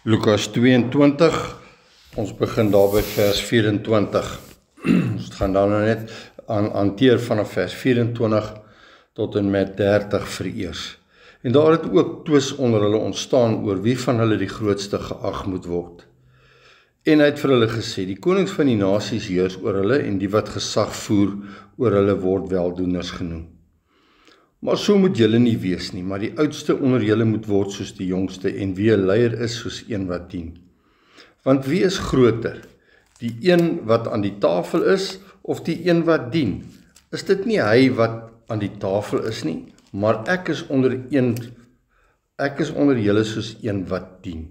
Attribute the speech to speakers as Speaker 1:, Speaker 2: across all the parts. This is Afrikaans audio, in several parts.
Speaker 1: Lukas 22, ons begin daar by vers 24. Ons gaan dan nou net hanteer vanaf vers 24 tot en met 30 vereers. En daar het ook twis onder hulle ontstaan oor wie van hulle die grootste geag moet word. En hy het vir hulle gesê, die konings van die nasies heers oor hulle en die wat gesag voer oor hulle word weldoeners genoem. Maar so moet julle nie wees nie, maar die oudste onder julle moet word soos die jongste en wie 'n leier is soos een wat dien. Want wie is groter, die een wat aan die tafel is of die een wat dien? Is dit nie hy wat aan die tafel is nie, maar ek is onder julle soos een wat dien.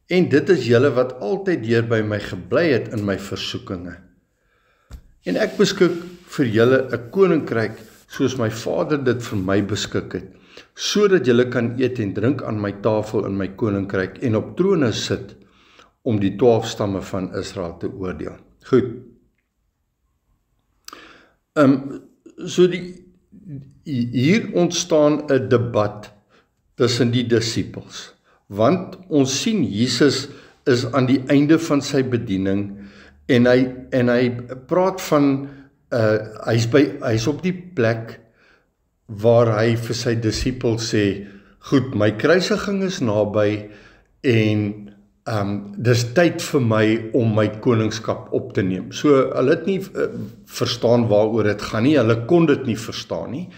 Speaker 1: En dit is julle wat altyd deur by my gebly het in my versoekinge. En ek beskik vir julle 'n koninkryk soos my Vader dit vir my beskik het, sodat julle kan eet en drink aan my tafel in my koninkryk en op trone sit om die 12 stamme van Israel te oordeel. Goed. So hier ontstaan 'n debat tussen die disippels, want ons sien Jesus is aan die einde van sy bediening en hy praat van hy's op die plek waar hy vir sy disippels sê, goed, my kruisiging is naby en dis tyd vir my om my koningskap op te neem. So hulle het nie verstaan waaroor dit gaan nie, hulle kon dit nie verstaan nie.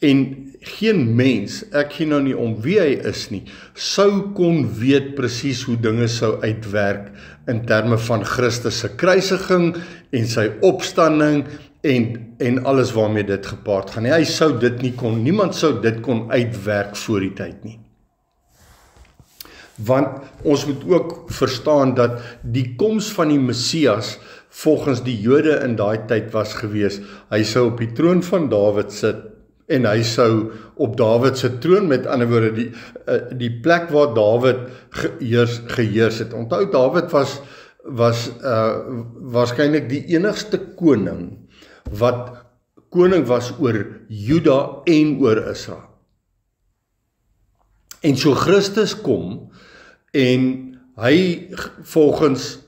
Speaker 1: En geen mens, ek gee nou nie om wie hy is nie, sou kon weet presies hoe dinge sou uitwerk in terme van Christus se kruisiging en sy opstanding en alles waarmee dit gepaard gaan. Hy sou dit nie kon, niemand sou dit kon uitwerk voor die tyd nie. Want ons moet ook verstaan dat die koms van die Messias volgens die Jode in daai tyd was gewees. Hy sou op die troon van Dawid sit en hy sou op Dawid se troon, met ander woorde die plek waar Dawid geheers het. Onthou, Dawid was waarskynlik die enigste koning wat koning was oor Juda en oor Israel. En so Christus kom en hy volgens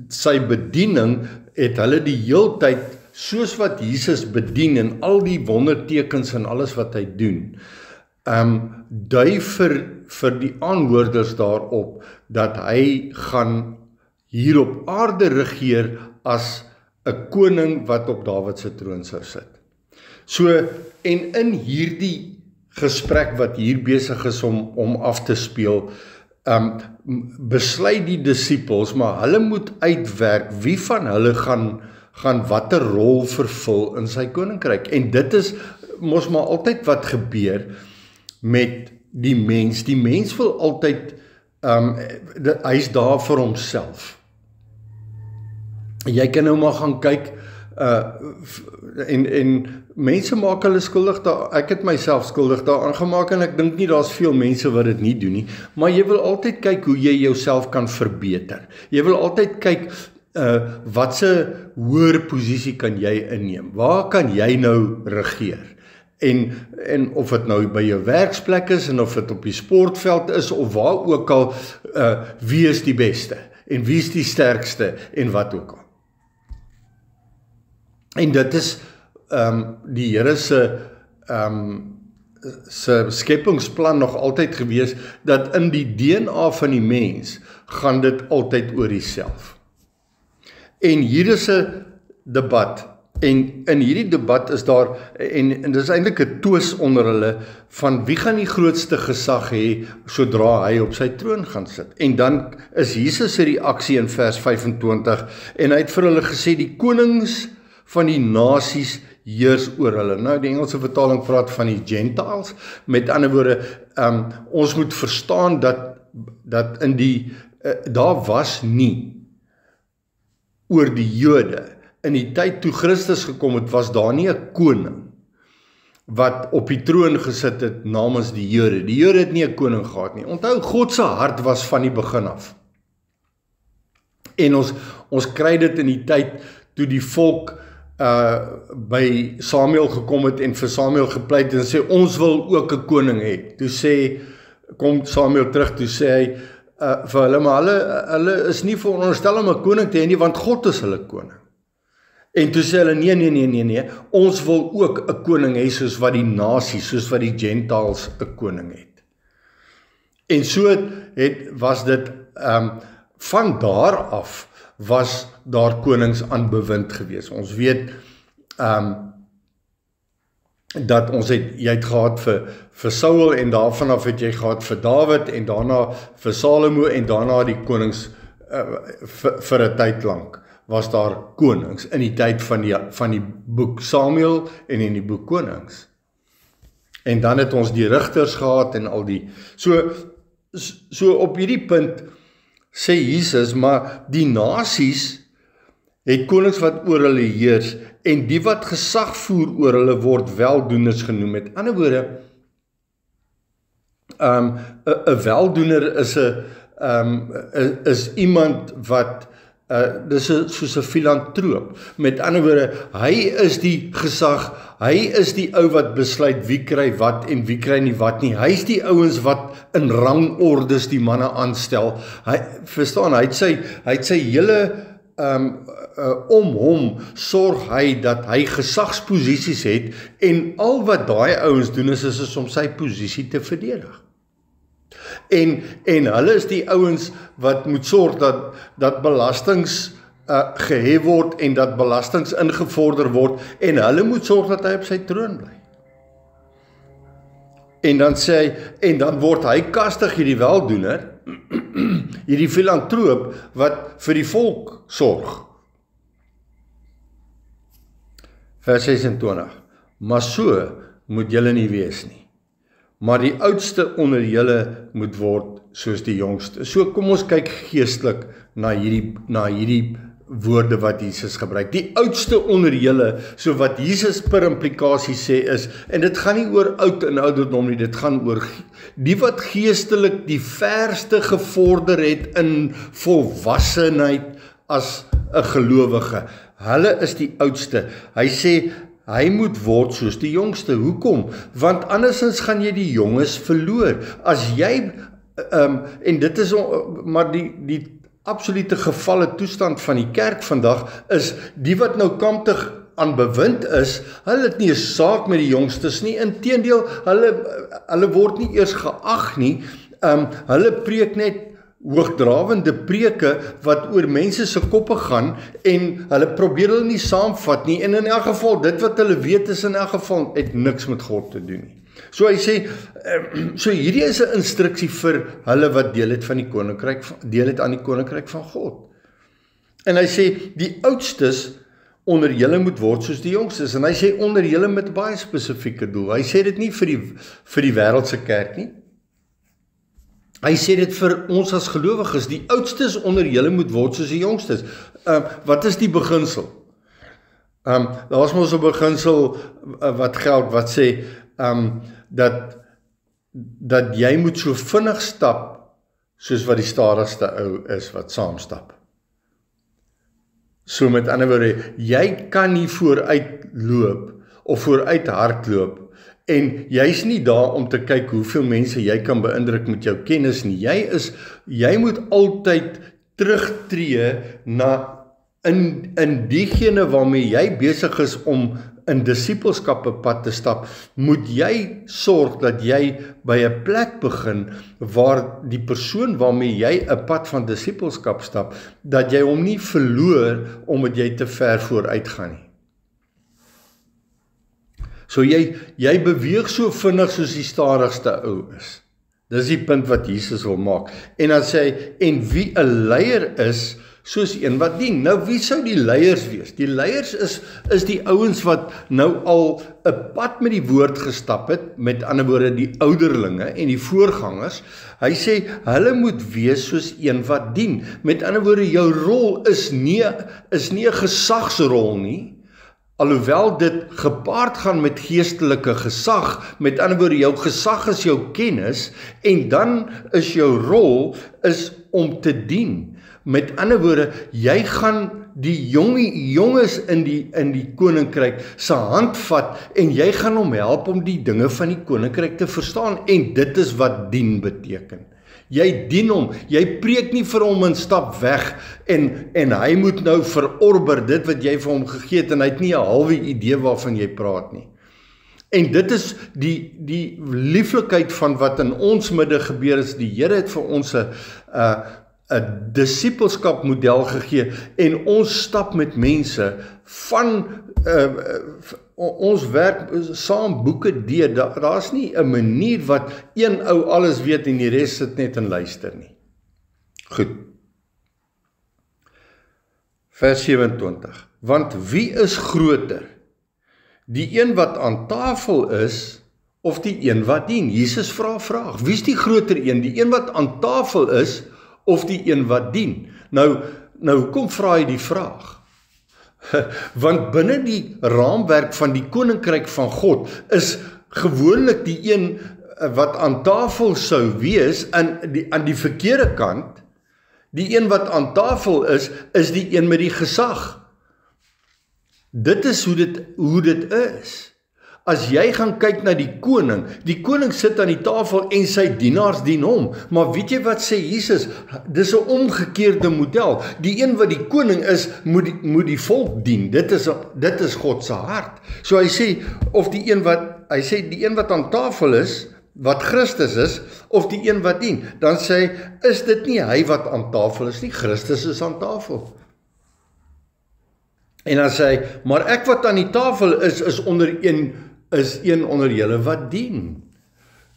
Speaker 1: sy bediening het hulle die heeltyd soos wat Jesus bedien en al die wondertekens en alles wat hy doen, dui vir die aanhoorders daarop dat hy gaan hier op aarde regeer as 'n koning wat op Dawid se troon sou sit. So, en in hierdie gesprek wat hier besig is om af te speel, besluit die disippels, maar hulle moet uitwerk wie van hulle gaan watter rol vervul in sy koninkryk. En dit is mos maar altyd wat gebeur met die mens. Die mens wil altyd, hy's daar vir homself. Jy kan nou maar gaan kyk, en mense maak hulle skuldig daar, ek het myself skuldig daaraan gemaak en ek dink nie daar's veel mense wat dit nie doen nie, maar jy wil altyd kyk hoe jy jouself kan verbeter. Jy wil altyd kyk, watse hoër posisie kan jy inneem? Waar kan jy nou regeer? En of dit nou by jou werksplek is, en of dit op die sportveld is, of waar ook al, wie is die beste? En wie is die sterkste? En wat ook al. En dit is die Here se skepingsplan nog altyd gewees, dat in die DNA van die mens, gaan dit altyd oor jouself. En hier is 'n debat, en in hierdie debat is daar, en dis eintlik 'n twis onder hulle, van wie gaan die grootste gesag hê, sodra hy op sy troon gaan sit. En dan is Jesus se reaksie in vers 25, en hy het vir hulle gesê, die konings van die nasies heers oor hulle. Nou, die Engelse vertaling praat van die Gentiles, met ander woorde, ons moet verstaan dat in daar was nie oor die Jode, in die tyd toe Christus gekom het, was daar nie 'n koning wat op die troon gesit het namens die Jode. Die Jode het nie 'n koning gehad nie. Onthou, God se hart was van die begin af. En ons kry dit in die tyd toe die volk by Samuel gekom het en vir Samuel gepleit en sê, ons wil ook 'n koning hê. Toe kom Samuel terug, toe sê hy, vir hulle, maar hulle is nie veronderstel om 'n koning te hê nie, want God is hulle koning. En toe sê hulle, nee, ons wil ook 'n koning hê soos wat die nasies, soos wat die Gentiles 'n koning het. En so was dit, van daar af was daar konings aan bewind gewees. Ons weet, dat jy het gehad vir Saul, en daarvan af het jy gehad vir Dawid, en daarna vir Salomo, en daarna die konings vir 'n tyd lank was daar konings in die tyd van die boek Samuel en in die boek Konings. En dan het ons die rigters gehad en al die so op hierdie punt sê Jesus, maar die nasies het konings wat oor hulle heers, en die wat gesag voer oor hulle word weldoeners genoem. Met ander woorde, 'n weldoener is iemand wat dis soos 'n filantroop. Met ander woorde, hy is die gesag, hy is die ou wat besluit wie kry wat en wie kry nie wat nie. Hy is die ouens wat in rangordes die manne aanstel. Hy het sy hele om hom sorg hy dat hy gesagsposisies het, en al wat daai ouens doen is om sy posisie te verdedig. En hulle is die ouens wat moet sorg dat belastings gehef word en dat belastings ingevorder word, en hulle moet sorg dat hy op sy troon bly. En dan sê hy, en dan word hy kastig, hierdie weldoener, hierdie filantroop wat vir die volk sorg. Vers 26. Maar so moet julle nie wees nie. Maar die oudste onder julle moet word soos die jongste. So kom ons kyk geestelik na hierdie woorde wat Jesus gebruik. Die oudste onder julle, so wat Jesus per implikasie sê is, en dit gaan nie oor oud en ouderdom nie, dit gaan oor die wat geestelik die verste gevorder het in volwassenheid as 'n gelowige. Hulle is die oudste. Hy sê, hy moet word soos die jongste. Hoekom? Want andersins gaan jy die jonges verloor. As jy, en dit is maar die absolute gevalle toestand van die kerk vandag, is die wat nou kamptig aan bewind is, hulle het nie 'n saak met die jongstes nie, inteendeel, hulle word nie eers geag nie, hulle preek net hoogdrawende preke wat oor mense se koppe gaan, en hulle probeer hulle nie saamvat nie, en in elk geval, dit wat hulle weet is in elk geval, het niks met God te doen nie. So hy sê, so hierdie is 'n instruksie vir hulle wat deel het aan die koninkryk van God. En hy sê, die oudstes onder julle moet word soos die jongstes, en hy sê onder julle met baie spesifieke doel. Hy sê dit nie vir die wêreldse kerk nie. Hy sê dit vir ons as gelowiges, die oudstes onder julle moet word soos die jongstes. Wat is die beginsel? Daar is mos 'n beginsel wat geld, wat sê, dat jy moet so vinnig stap, soos wat die stadigste ou is wat saam stap. So met ander woorde, jy kan nie vooruit loop, of vooruit hardloop, en jy's nie daar om te kyk hoeveel mense jy kan beïndruk met jou kennis nie. Jy moet altyd terugtree in diegene waarmee jy besig is om in disippelskap 'n pad te stap, moet jy sorg dat jy by 'n plek begin waar die persoon waarmee jy 'n pad van disippelskap stap, dat jy hom nie verloor omdat jy te ver vooruit gaan nie. So jy beweeg so vinnig soos die stadigste ou is. Dis die punt wat Jesus wil maak. En dan sê hy, en wie 'n leier is, soos een wat dien. Nou wie sou die leiers wees? Die leiers is die ouens wat nou al 'n pad met die woord gestap het, met ander woorde die ouderlinge en die voorgangers. Hy sê, hulle moet wees soos een wat dien. Met ander woorde, jou rol is nie 'n gesagsrol nie, alhoewel dit gepaard gaan met geestelike gesag. Met ander woorde, jou gesag is jou kennis, en dan is jou rol is om te dien. Met ander woorde, jy gaan die jonges in die koninkryk se hand vat, en jy gaan hom help om die dinge van die koninkryk te verstaan, en dit is wat dien beteken. Jy dien hom, jy preek nie vir hom en stap weg en hy moet nou verorber dit wat jy vir hom gegee het en hy het nie 'n halwe idee waarvan jy praat nie. En dit is die lieflikheid van wat in ons midde gebeur is, die Here het vir ons 'n disipelskap model gegee en ons stap met mense van ons werk saam boeke deur, daar's nie 'n manier wat een ou alles weet en die res sit net en luister nie. Goed. Vers 27. Want wie is groter? Die een wat aan tafel is of die een wat dien? Jesus vra 'n vraag. Wie is die groter een? Die een wat aan tafel is of die een wat dien? Nou hoekom vra hy die vraag? Want binne die raamwerk van die koninkryk van God is gewoonlik die een wat aan tafel sou wees aan die verkeerde kant. Die een wat aan tafel is die een met die gesag. Dit is hoe dit is. As jy gaan kyk na die koning sit aan die tafel en sy dienaars dien hom. Maar weet jy wat sê Jesus? Dis 'n omgekeerde model. Die een wat die koning is, moet die volk dien. Dit is God se hart. So hy sê die een wat aan tafel is, wat Christus is, of die een wat dien. Dan sê hy, is dit nie hy wat aan tafel is nie, Christus is aan tafel. En dan sê hy, maar ek wat aan die tafel is een onder julle wat dien.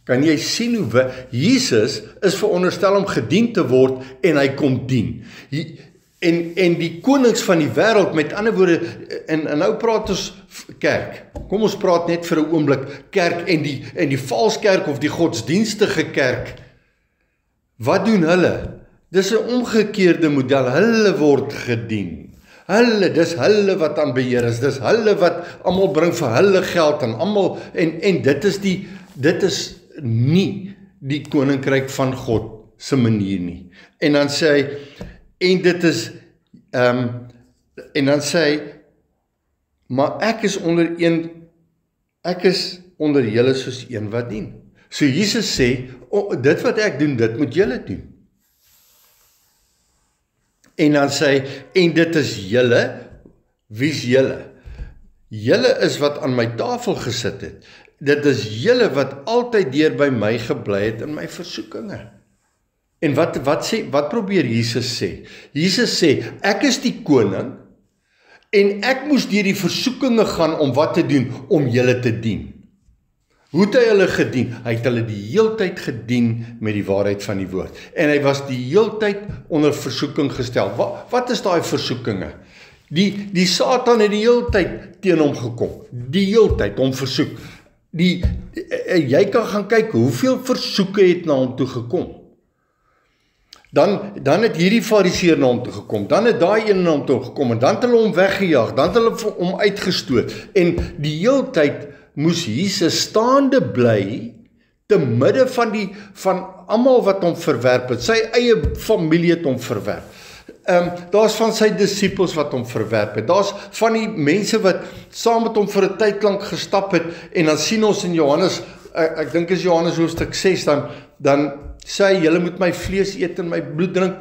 Speaker 1: Kan jy sien hoe Jesus is veronderstel om gedien te word en hy kom dien. En die konings van die wêreld, met ander woorde, en nou praat ons kerk. Kom ons praat net vir 'n oomblik kerk en die valskerk of die godsdienstige kerk. Wat doen hulle? Dis 'n omgekeerde model. Hulle word gedien. Dis hulle wat aan beheer is, dis hulle wat almal bring vir hulle geld en almal, en dit is nie die koninkryk van God se manier nie. En dan sê hy, en dit is, en dan sê hy, maar ek is onder julle soos een wat dien. So Jesus sê, dit wat ek doen, dit moet julle doen. En dan sê hy, en dit is julle, wie's julle? Julle is wat aan my tafel gesit het. Dit is julle wat altyd deur by my gebly het in my versoekinge. En wat probeer Jesus sê? Jesus sê, ek is die koning, en ek moes deur die versoekinge gaan om wat te doen? Om julle te dien. Hoe het hy hulle gedien? Hy het hulle die heeltyd gedien met die waarheid van die woord. En hy was die heeltyd onder versoeking gestel. Wat is daai versoekinge? Die Satan het die heeltyd teen hom gekom. Die heeltyd hom versoek. Jy kan gaan kyk hoeveel versoeke het na hom toe gekom. Dan het hierdie fariseer na hom toe gekom, dan het daai een na hom toe gekom, en dan het hulle hom weggejaag, dan het hulle hom uitgestoot, en die heeltyd moes Jesus staande bly, te midde van almal wat hom verwerp het, sy eie familie het hom verwerp, daar's van sy disippels wat hom verwerp het, daar's van die mense wat saam met hom vir 'n tyd lank gestap het, en dan sien ons in Johannes, ek dink is Johannes hoofstuk 6, dan sê hy, julle moet my vlees eet en my bloed drink,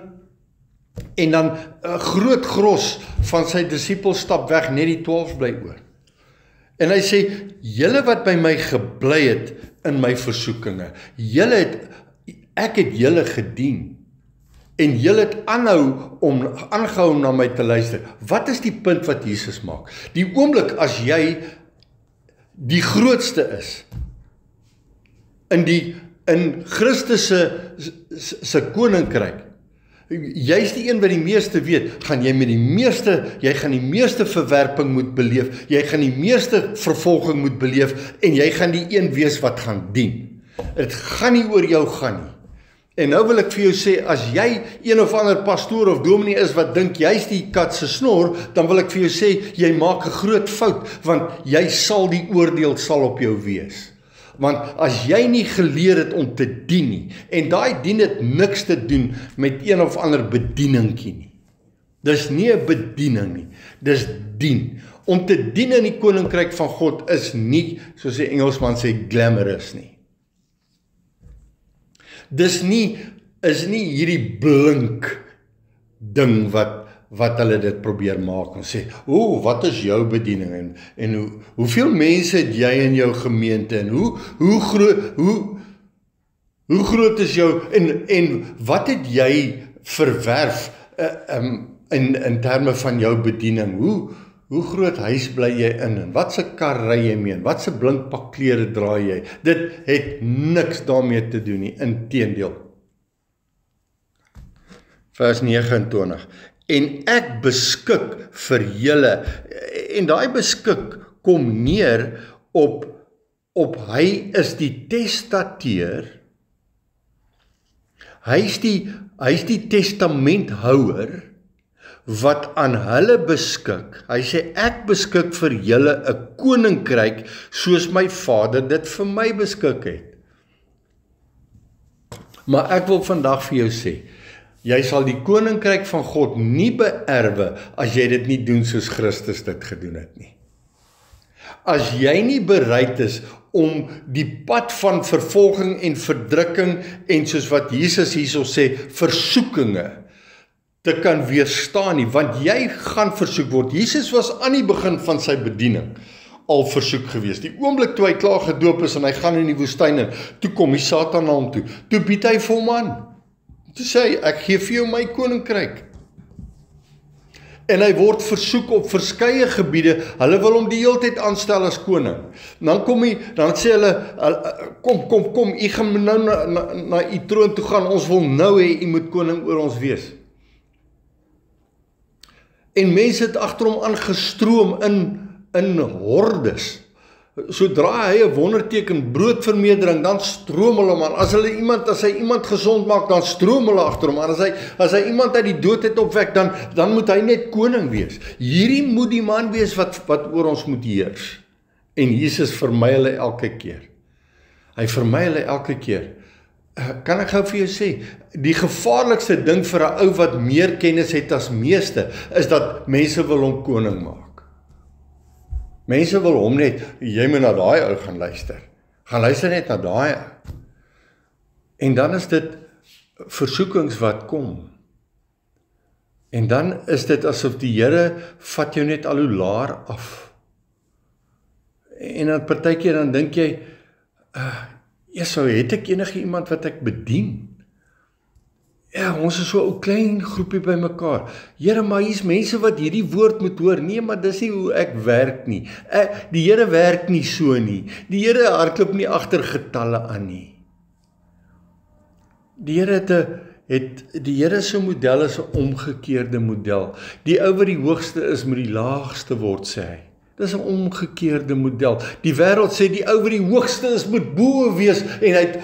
Speaker 1: en dan 'n groot gros van sy disippels stap weg, net die 12 bly oor. En hy sê, julle wat by my gebly het in my versoekinge, ek het julle gedien, en julle het aangehou om na my te luister. Wat is die punt wat Jesus maak? Die oomblik as jy die grootste is, in Christus se koninkryk, jy is die een wat die meeste weet, gaan jy gaan die meeste verwerping moet beleef, jy gaan die meeste vervolging moet beleef, en jy gaan die een wees wat gaan dien. Het gaan nie oor jou gaan nie. En nou wil ek vir jou sê, as jy een of ander pastoor of dominee is wat dink jy's die kat se snor, dan wil ek vir jou sê, jy maak 'n groot fout, want die oordeel sal op jou wees. Want as jy nie geleer het om te dien nie, en daai dien het niks te doen met een of ander bedieninkie nie. Dis nie 'n bediening nie, dis dien. Om te dien in die koninkryk van God is nie, soos die Engelsman sê, glamorous nie. Dis nie is nie hierdie blink ding wat hulle dit probeer maak en sê, wat is jou bediening en hoeveel mense het jy in jou gemeente en hoe groot is jou en wat het jy verwerf in terme van jou bediening? Hoe groot huis bly jy in en wat se kar ry jy mee en wat se blink pak klere dra jy? Dit het niks daarmee te doen nie, inteendeel. Vers 29. En ek beskik vir julle, en daai beskik kom neer op hy is die testateur, hy is die testamenthouer wat aan hulle beskik. Hy sê ek beskik vir julle 'n koninkryk soos my Vader dit vir my beskik het. Maar ek wil vandag vir jou sê, jy sal die koninkryk van God nie beerwe as jy dit nie doen soos Christus dit gedoen het nie. As jy nie bereid is om die pad van vervolging en verdrukking en soos wat Jesus hierso sê, versoekinge te kan weerstaan nie, want jy gaan versoek word. Jesus was aan die begin van sy bediening al versoek gewees. Die oomblik toe hy klaar gedoop is en hy gaan in die woestyn en toe kom die Satan na hom toe. Toe bied hy vir hom aan. Toe sê hy, ek gee vir jou my koninkryk. En hy word versoek op verskeie gebiede. Hulle wil hom die hele tyd aanstel as koning. Dan sê hulle, kom, u gaan nou na u troon toe gaan. Ons wil nou hê u moet koning oor ons wees. En mense het agter hom aangestroom in hordes. Sodra hy 'n wonderteken broodvermeerdering, dan stroom hulle aan. As hy iemand gesond maak, dan stroom hulle agter hom aan. As hy iemand uit die dood het opwek, dan moet hy net koning wees. Hierdie moet die man wees wat oor ons moet heers. En Jesus vermy hulle elke keer. Hy vermy hulle elke keer. Kan ek gou vir jou sê, die gevaarlikste ding vir 'n ou wat meer kennis het as meeste, is dat mense wil hom koning maak. Mense wil hom net, jy moet na daai ou gaan luister. Gaan luister net na daai ou. En dan is dit versoekings wat kom. En dan is dit asof die Here vat jou net al hoe laer af. En dan partykeer dan dink jy, het ek enige iemand wat ek bedien? Ja, ons is so 'n ou klein groepie by mekaar. Here, maar hier's mense wat hierdie woord moet hoor. Nee, maar dis nie hoe ek werk nie. Die Here werk nie so nie. Die Here hardloop nie agter getalle aan nie. Die Here se model is 'n omgekeerde model. Die ou wat die hoogste is, moet die laagste word, sê hy. Dis 'n omgekeerde model. Die wêreld sê die ou wat die hoogste is moet bo wees en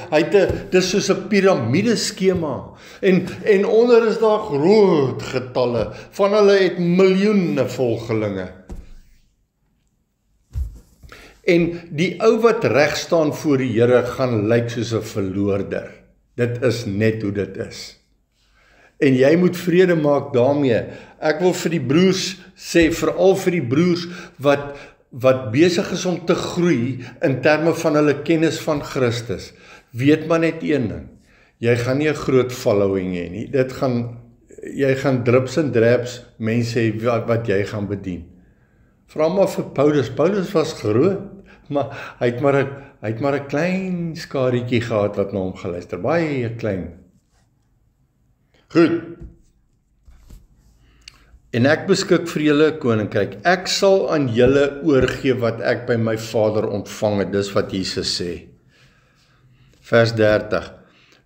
Speaker 1: dis soos 'n piramideskema. En onder is daar groot getalle. Van hulle het miljoene volgelinge. En die ou wat reg staan voor die Here gaan lyk soos 'n verloorder. Dit is net hoe dit is. En jy moet vrede maak daarmee. Ek wil vir die broers sê, veral vir die broers wat besig is om te groei in terme van hulle kennis van Christus. Weet maar net een ding. Jy gaan nie 'n groot following hê nie. Jy gaan drips en draps mense hê wat jy gaan bedien. Vra maar vir Paulus. Paulus was groot, maar hy het maar 'n klein skaretjie gehad wat na hom geluister. Baie klein. Goed. En ek beskik vir julle 'n koninkryk. Ek sal aan julle oorgee wat ek by my Vader ontvang het. Dis wat Jesus sê. Vers 30.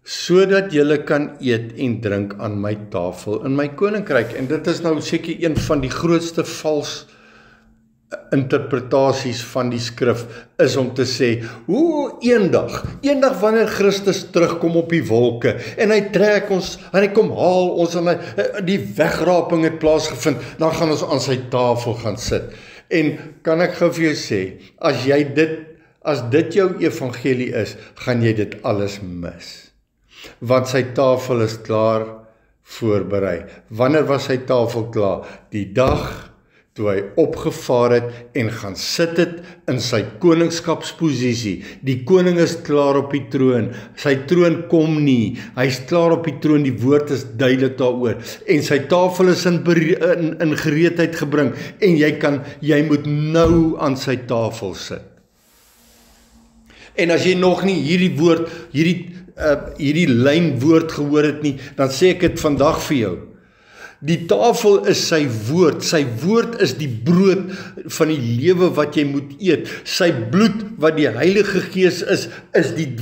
Speaker 1: Sodat julle kan eet en drink aan my tafel in my koninkryk. En dit is nou seker een van die grootste vals interpretasies van die skrif is om te sê, eendag wanneer Christus terugkom op die wolke en hy trek ons en hy kom haal ons en die wegraping het plaasgevind, dan gaan ons aan sy tafel gaan sit. En kan ek gou vir jou sê, as dit jou evangelie is, gaan jy dit alles mis. Want sy tafel is klaar voorberei. Wanneer was sy tafel klaar? Die dag toe hy opgevaar het en gaan sit het in sy koningskapsposisie. Die koning is klaar op die troon, sy troon kom nie, hy is klaar op die troon, die woord is duidelik daaroor, en sy tafel is in gereedheid gebring, en jy moet nou aan sy tafel sit. En as jy nog nie hierdie lynwoord gehoor het nie, dan sê ek dit vandag vir jou. Die tafel is sy woord is die brood van die lewe wat jy moet eet. Sy bloed wat die Heilige Gees is dit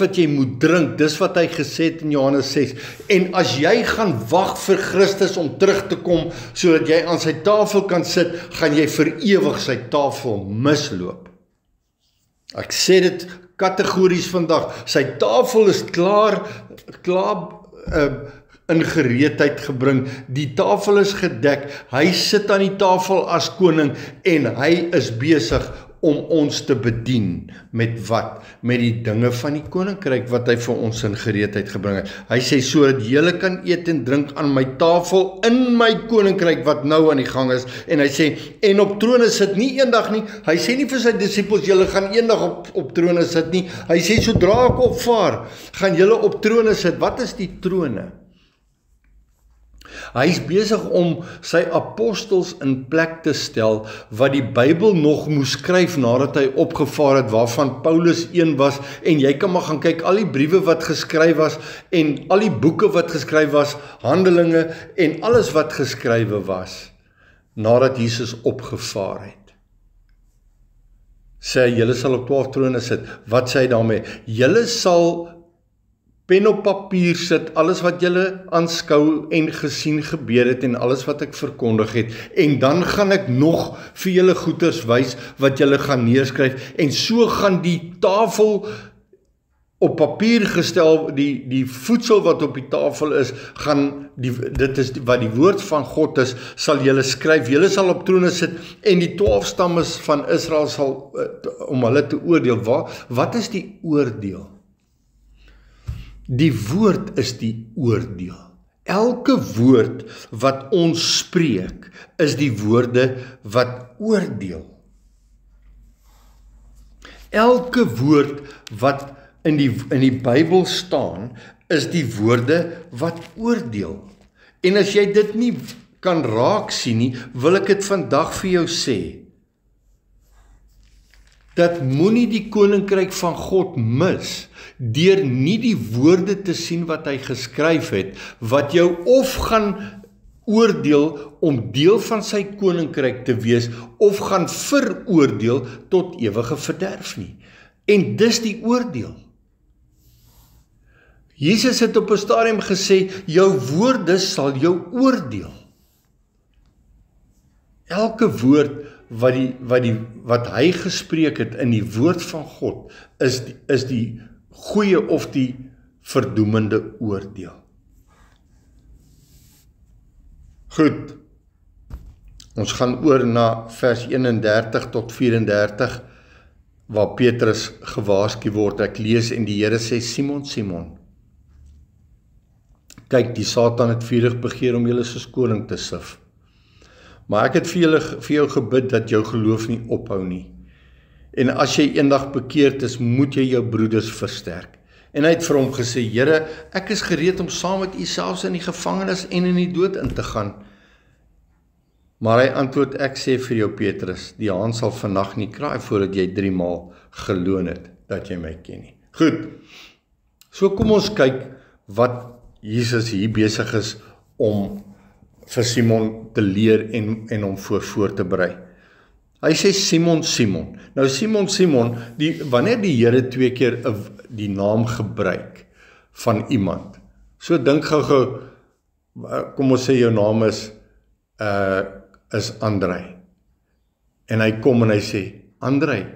Speaker 1: wat jy moet drink. Dis wat hy gesê het in Johannes 6. En as jy gaan wag vir Christus om terug te kom, sodat jy aan sy tafel kan sit, gaan jy vir ewig sy tafel misloop. Ek sê dit kategories vandag. Sy tafel is klaar in gereedheid gebring. Die tafel is gedek. Hy sit aan die tafel as koning en hy is besig om ons te bedien met wat? Met die dinge van die koninkryk wat hy vir ons in gereedheid gebring het. Hy sê sodat julle kan eet en drink aan my tafel in my koninkryk wat nou aan die gang is. En hy sê en op trone sit nie eendag nie. Hy sê nie vir sy disippels julle gaan eendag op trone sit nie. Hy sê sodra ek opvaar, gaan julle op trone sit. Wat is die trone? Hy is besig om sy apostels in plek te stel wat die Bybel nog moes skryf nadat hy opgevaar het, waarvan Paulus een was, en jy kan maar gaan kyk al die briewe wat geskryf was en al die boeke wat geskryf was, Handelinge en alles wat geskrywe was nadat Jesus opgevaar het. Sê julle sal op 12 trone sit. Wat sê hy daarmee? Julle sal pen op papier sit, alles wat julle aanskou en gesien gebeur het en alles wat ek verkondig het, en dan gaan ek nog vir julle goeders wys wat julle gaan neerskryf, en so gaan die tafel op papier gestel, die voedsel wat op die tafel is, dit is wat die woord van God is, sal julle skryf, julle sal op trone sit, en die 12 stammes van Israel sal, om hulle te oordeel. Wat is die oordeel? Die woord is die oordeel. Elke woord wat ons spreek, is die woorde wat oordeel. Elke woord wat in die Bybel staan, is die woorde wat oordeel. En as jy dit nie kan raak sien nie, wil ek dit vandag vir jou sê, dat moenie die koninkryk van God mis, deur nie die woorde te sien wat hy geskryf het, wat jou of gaan oordeel om deel van sy koninkryk te wees, of gaan veroordeel tot ewige verderf nie. En dis die oordeel. Jesus het op 'n stadium gesê, jou woorde sal jou oordeel. Elke woord wat hy gespreek het in die woord van God, is die goeie of die verdoemende oordeel. Goed, ons gaan oor na vers 31 tot 34, waar Petrus gewaarsku word. Ek lees en die Here sê, Simon, Simon, kyk, die Satan het vurig begeer om julle soos koring te sif. Maar ek het vir jou gebid dat jou geloof nie ophou nie. En as jy eendag bekeerd is, moet jy jou broeders versterk. En hy het vir hom gesê, Here, ek is gereed om saam met u selfs in die gevangenis en in die dood in te gaan. Maar hy antwoord, ek sê vir jou Petrus, die haan sal vannag nie kraai voordat jy 3 maal geloon het dat jy my ken nie. Goed, so kom ons kyk wat Jesus hier besig is om vir Simon te leer en hom voor te berei. Hy sê Simon, Simon. Nou Simon, wanneer die Here 2 keer die naam gebruik van iemand. So dink gou, kom ons sê jou naam is Andrei. En hy kom en hy sê, Andrei.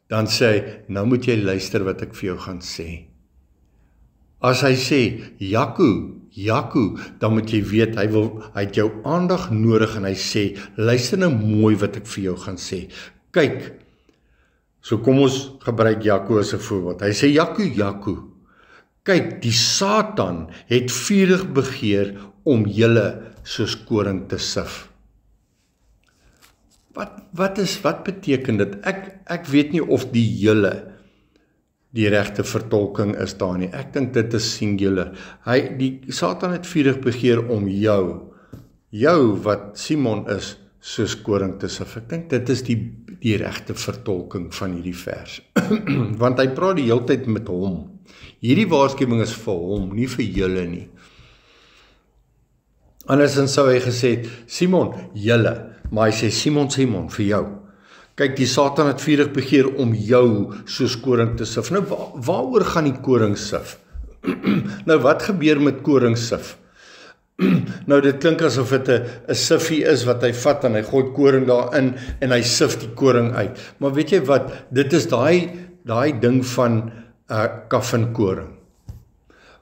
Speaker 1: Dan sê hy, nou moet jy luister wat ek vir jou gaan sê. As hy sê, Jaco, dan moet jy weet, hy het jou aandag nodig en hy sê, luister nou mooi wat ek vir jou gaan sê. Kyk, so kom ons gebruik Jaco as 'n voorbeeld. Hy sê, Jaco, kyk, die Satan het vurig begeer om julle soos koring te sif. Wat beteken dit? Ek weet nie of die julle die regte vertolking is daar nie. Ek dink dit is singular. Die Satan het vurig begeer om jou wat Simon is, soos koring te sif. Ek dink dit is die regte vertolking van hierdie vers. Want hy praat die hele tyd met hom. Hierdie waarskuwing is vir hom, nie vir julle nie. Andersins sou hy gesê het, Simon, julle, maar hy sê Simon, vir jou. Kyk, die Satan het vurig begeer om jou soos koring te sif. Nou, waaroor gaan die koring sif? Nou, wat gebeur met koring sif? Nou, dit klink asof dit 'n siffie is wat hy vat en hy gooi koring daarin en hy sif die koring uit. Maar weet jy wat, dit is daai ding van kaf en koring.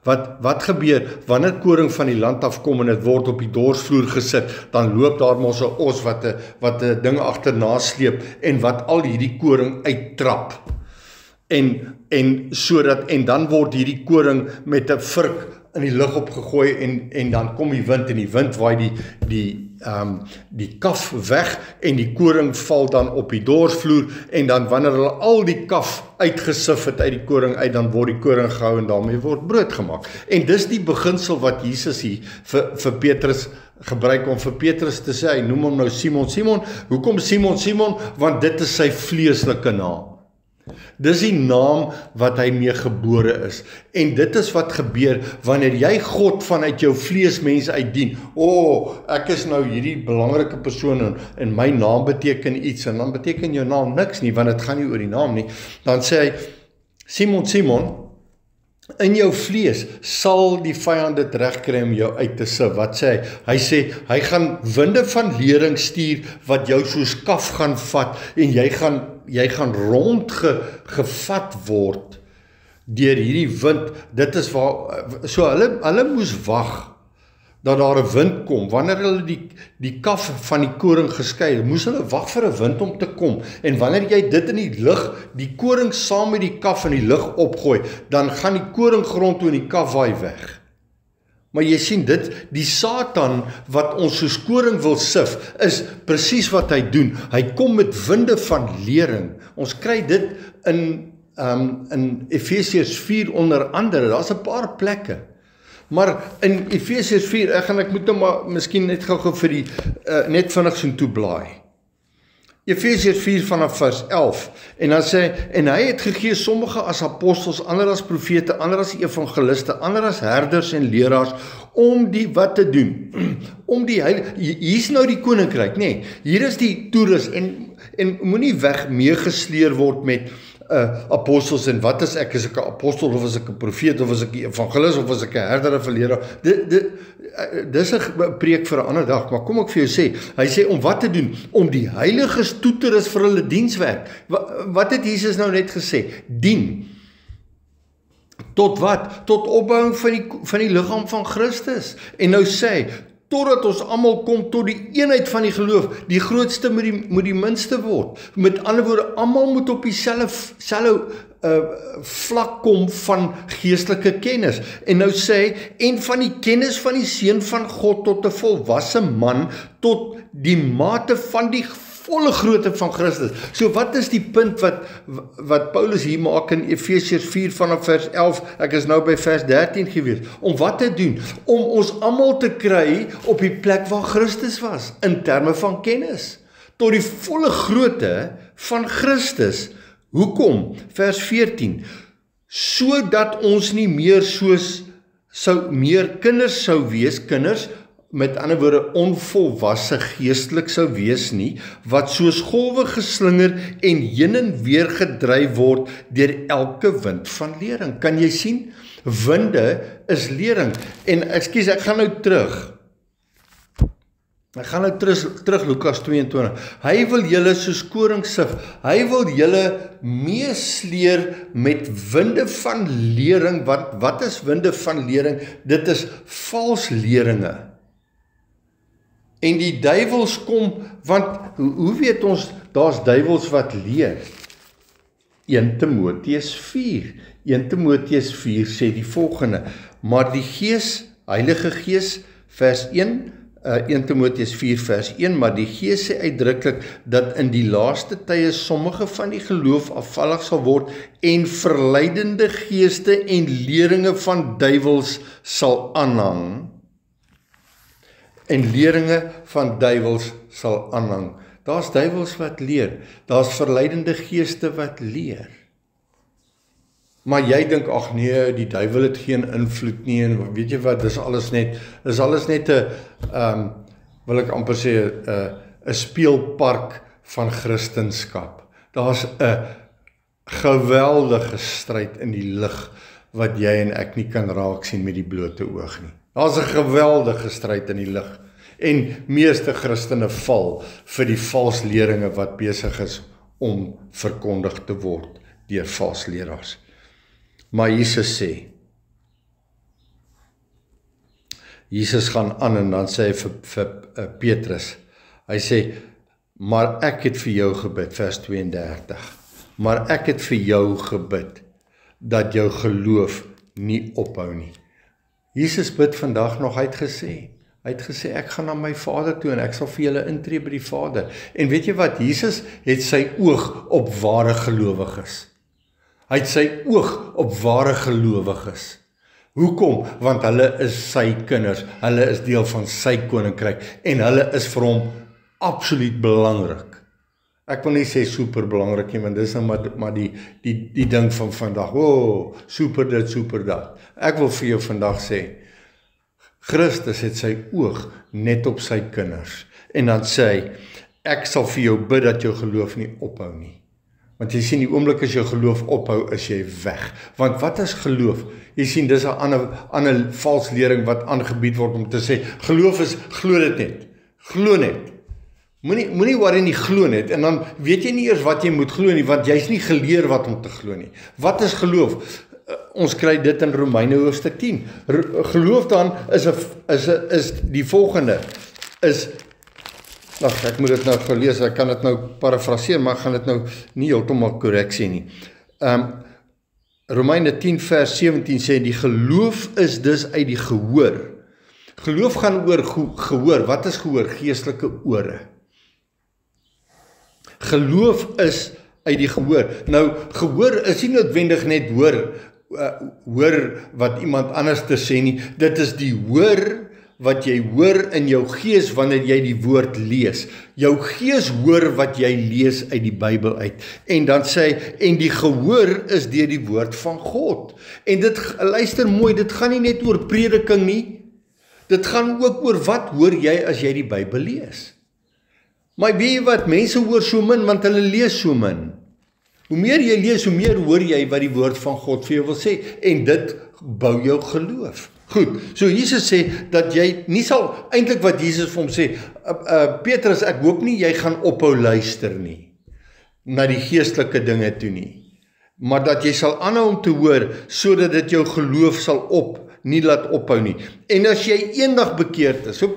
Speaker 1: Wat gebeur, wanneer koring van die land afkom en dit word op die dorsvloer gesit, dan loop daar mos 'n os wat 'n ding agterna sleep en wat al hierdie koring uittrap. En dan word hierdie koring met 'n vurk in die lug opgegooi en dan kom die wind en die wind waai die kaf weg en die koring val dan op die dorsvloer en dan wanneer hulle al die kaf uitgesif het uit die koring uit, dan word die koring gehou en daarmee word brood gemaak. En dis die beginsel wat Jesus hier vir Petrus gebruik om vir Petrus te sê, hy noem hom nou Simon. Hoekom Simon? Want dit is sy vleeslike naam. Dis die naam wat hy mee gebore is. En dit is wat gebeur wanneer jy God vanuit jou vleesmens uitdien. Ek is nou hierdie belangrike persoon en my naam beteken iets en dan beteken jou naam niks nie, want dit gaan nie oor die naam nie. Dan sê hy, Simon, in jou vlees sal die vyand dit regkry om jou uit te sif. Wat sê hy? Hy sê, hy gaan winde van lering stuur wat jou soos kaf gaan vat en jy gaan rondgevat word deur hierdie wind. Dit is waar, so hulle moes wag dat daar 'n wind kom. Wanneer hulle die kaf van die koring geskei het, moes hulle wag vir 'n wind om te kom. En wanneer jy dit in die lug, die koring saam met die kaf in die lug opgooi, dan gaan die koring grond toe en die kaf waai weg. Maar jy sien dit, die Satan wat ons soos koring wil sif, is presies wat hy doen. Hy kom met winde van lering. Ons kry dit in Efesiërs 4 onder andere, daar's 'n paar plekke. Maar in Efesiërs 4, ek moet nou maar miskien net gou vir die net vinnig so toe blaai. Efesiërs 4 vanaf vers 11. En dan sê en hy het gegee sommige as apostels, ander as profete, ander as evangeliste, ander as herders en leraars om die wat te doen. Om die hier's nou die koninkryk, nê. Hier is die toerus en moenie weg meegesleer word met apostels en wat is ek? Is ek 'n apostel of is ek 'n profeet of is ek 'n evangelis of is ek 'n herder of 'n leraar? Dis 'n preek vir 'n ander dag, maar kom ek vir jou sê, hy sê om wat te doen? Om die heiliges toe te rus vir hulle dienswerk. Wat het Jesus nou net gesê? Dien. Tot wat? Tot opbouing van die liggaam van Christus. En nou sê hy, totdat ons almal kom tot die eenheid van die geloof, die grootste moet die minste word. Met ander woorde, almal moet op dieselfde vlak kom van geestelike kennis. En nou sê hy, en van die kennis van die Seun van God tot 'n volwasse man, tot die mate van die volle grootte van Christus. So wat is die punt wat Paulus hier maak in Efesiërs 4 vanaf vers 11, ek is nou by vers 13 gewees, om wat te doen? Om ons almal te kry op die plek waar Christus was, in terme van kennis, tot die volle grootte van Christus. Hoekom? Vers 14, sodat ons nie meer kinders sou wees, met ander woorde onvolwasse geestelik sou wees nie, wat soos golwe geslinger en heen en weer gedryf word deur elke wind van lering. Kan jy sien? Winde is lering. En ekskuus, ek gaan nou terug Lukas 22. Hy wil julle soos koring sif. Hy wil julle meesleer met winde van lering. Wat is winde van lering? Dit is vals leringe. En die duiwels kom, want hoe weet ons, daar's duiwels wat leer? 1 Timoteus 4 sê die volgende, maar die Gees, Heilige Gees, vers 1, 1 Timoteus 4 vers 1, maar die Gees sê uitdruklik dat in die laaste tye sommige van die geloof afvallig sal word en verleidende geeste en leringe van duiwels sal aanhang. En leringe van duiwels sal aanhang. Daar's duiwels wat leer, daar's verleidende geeste wat leer. Maar jy dink, ag nee, die duiwel het geen invloed nie, en weet jy wat, dis alles net 'n, wil ek amper sê, 'n speelpark van Christendom. Daar's 'n geweldige stryd in die lig, wat jy en ek nie kan raak sien met die blote oog nie. Daar's 'n geweldige stryd in die lig, en meeste Christene val vir die valsleringe wat besig is om verkondig te word deur valsleraars. Maar Jesus sê, Jesus gaan aan en dan sê hy vir Petrus, hy sê, maar ek het vir jou gebid, vers 32, maar ek het vir jou gebid, dat jou geloof nie ophou nie. Jesus bid vandag nog, hy het gesê, ek gaan na my Vader toe en ek sal vir julle intree by die Vader. En weet jy wat, Jesus het sy oog op ware gelowiges. Hy het sy oog op ware gelowiges. Hoekom? Want hulle is sy kinders, hulle is deel van sy koninkryk en hulle is vir hom absoluut belangrik. Ek wil nie sê super belangrik nie, want dis nou maar die ding van vandag. Super dit, super dat. Ek wil vir jou vandag sê, Christus het sy oog net op sy kinders. En dan sê hy, ek sal vir jou bid dat jou geloof nie ophou nie. Want jy sien, die oomblik as jou geloof ophou, is jy weg. Want wat is geloof? Jy sien, dis 'n ander valslering wat aangebied word om te sê, geloof is, glo dit net. Glo net. Moenie worry nie, glo net. En dan weet jy nie eers wat jy moet glo nie, want jy's nie geleer wat om te glo nie. Wat is geloof? Ons kry dit in Romeine hoofstuk 10. Geloof dan is die volgende, ek moet dit nou gelees, ek kan dit nou parafraseer, maar ek gaan dit nou nie heeltemal korrek sê nie. Romeine 10 vers 17 sê, die geloof is dus uit die gehoor. Geloof gaan oor gehoor. Wat is gehoor? Geestelike ore. Geloof is uit die gehoor. Nou, gehoor is nie noodwendig net hoor wat iemand anders te sê nie. Dit is die hoor wat jy hoor in jou gees wanneer jy die woord lees. Jou gees hoor wat jy lees uit die Bybel uit. En dan sê hy, en die gehoor is deur die woord van God. En dit, luister mooi, dit gaan nie net oor prediking nie. Dit gaan ook oor wat hoor jy as jy die Bybel lees. Maar weet jy wat, mense hoor so min, want hulle lees so min. Hoe meer jy lees, hoe meer hoor jy wat die woord van God vir jou wil sê. En dit bou jou geloof. Goed, so Jesus sê, dat jy nie sal, eintlik wat Jesus vir hom sê, Petrus, ek hoop nie, jy gaan ophou luister nie, na die geestelike dinge toe nie, maar dat jy sal aanhou om te hoor, sodat dit jou geloof sal nie laat ophou nie. En as jy eendag bekeerd is, so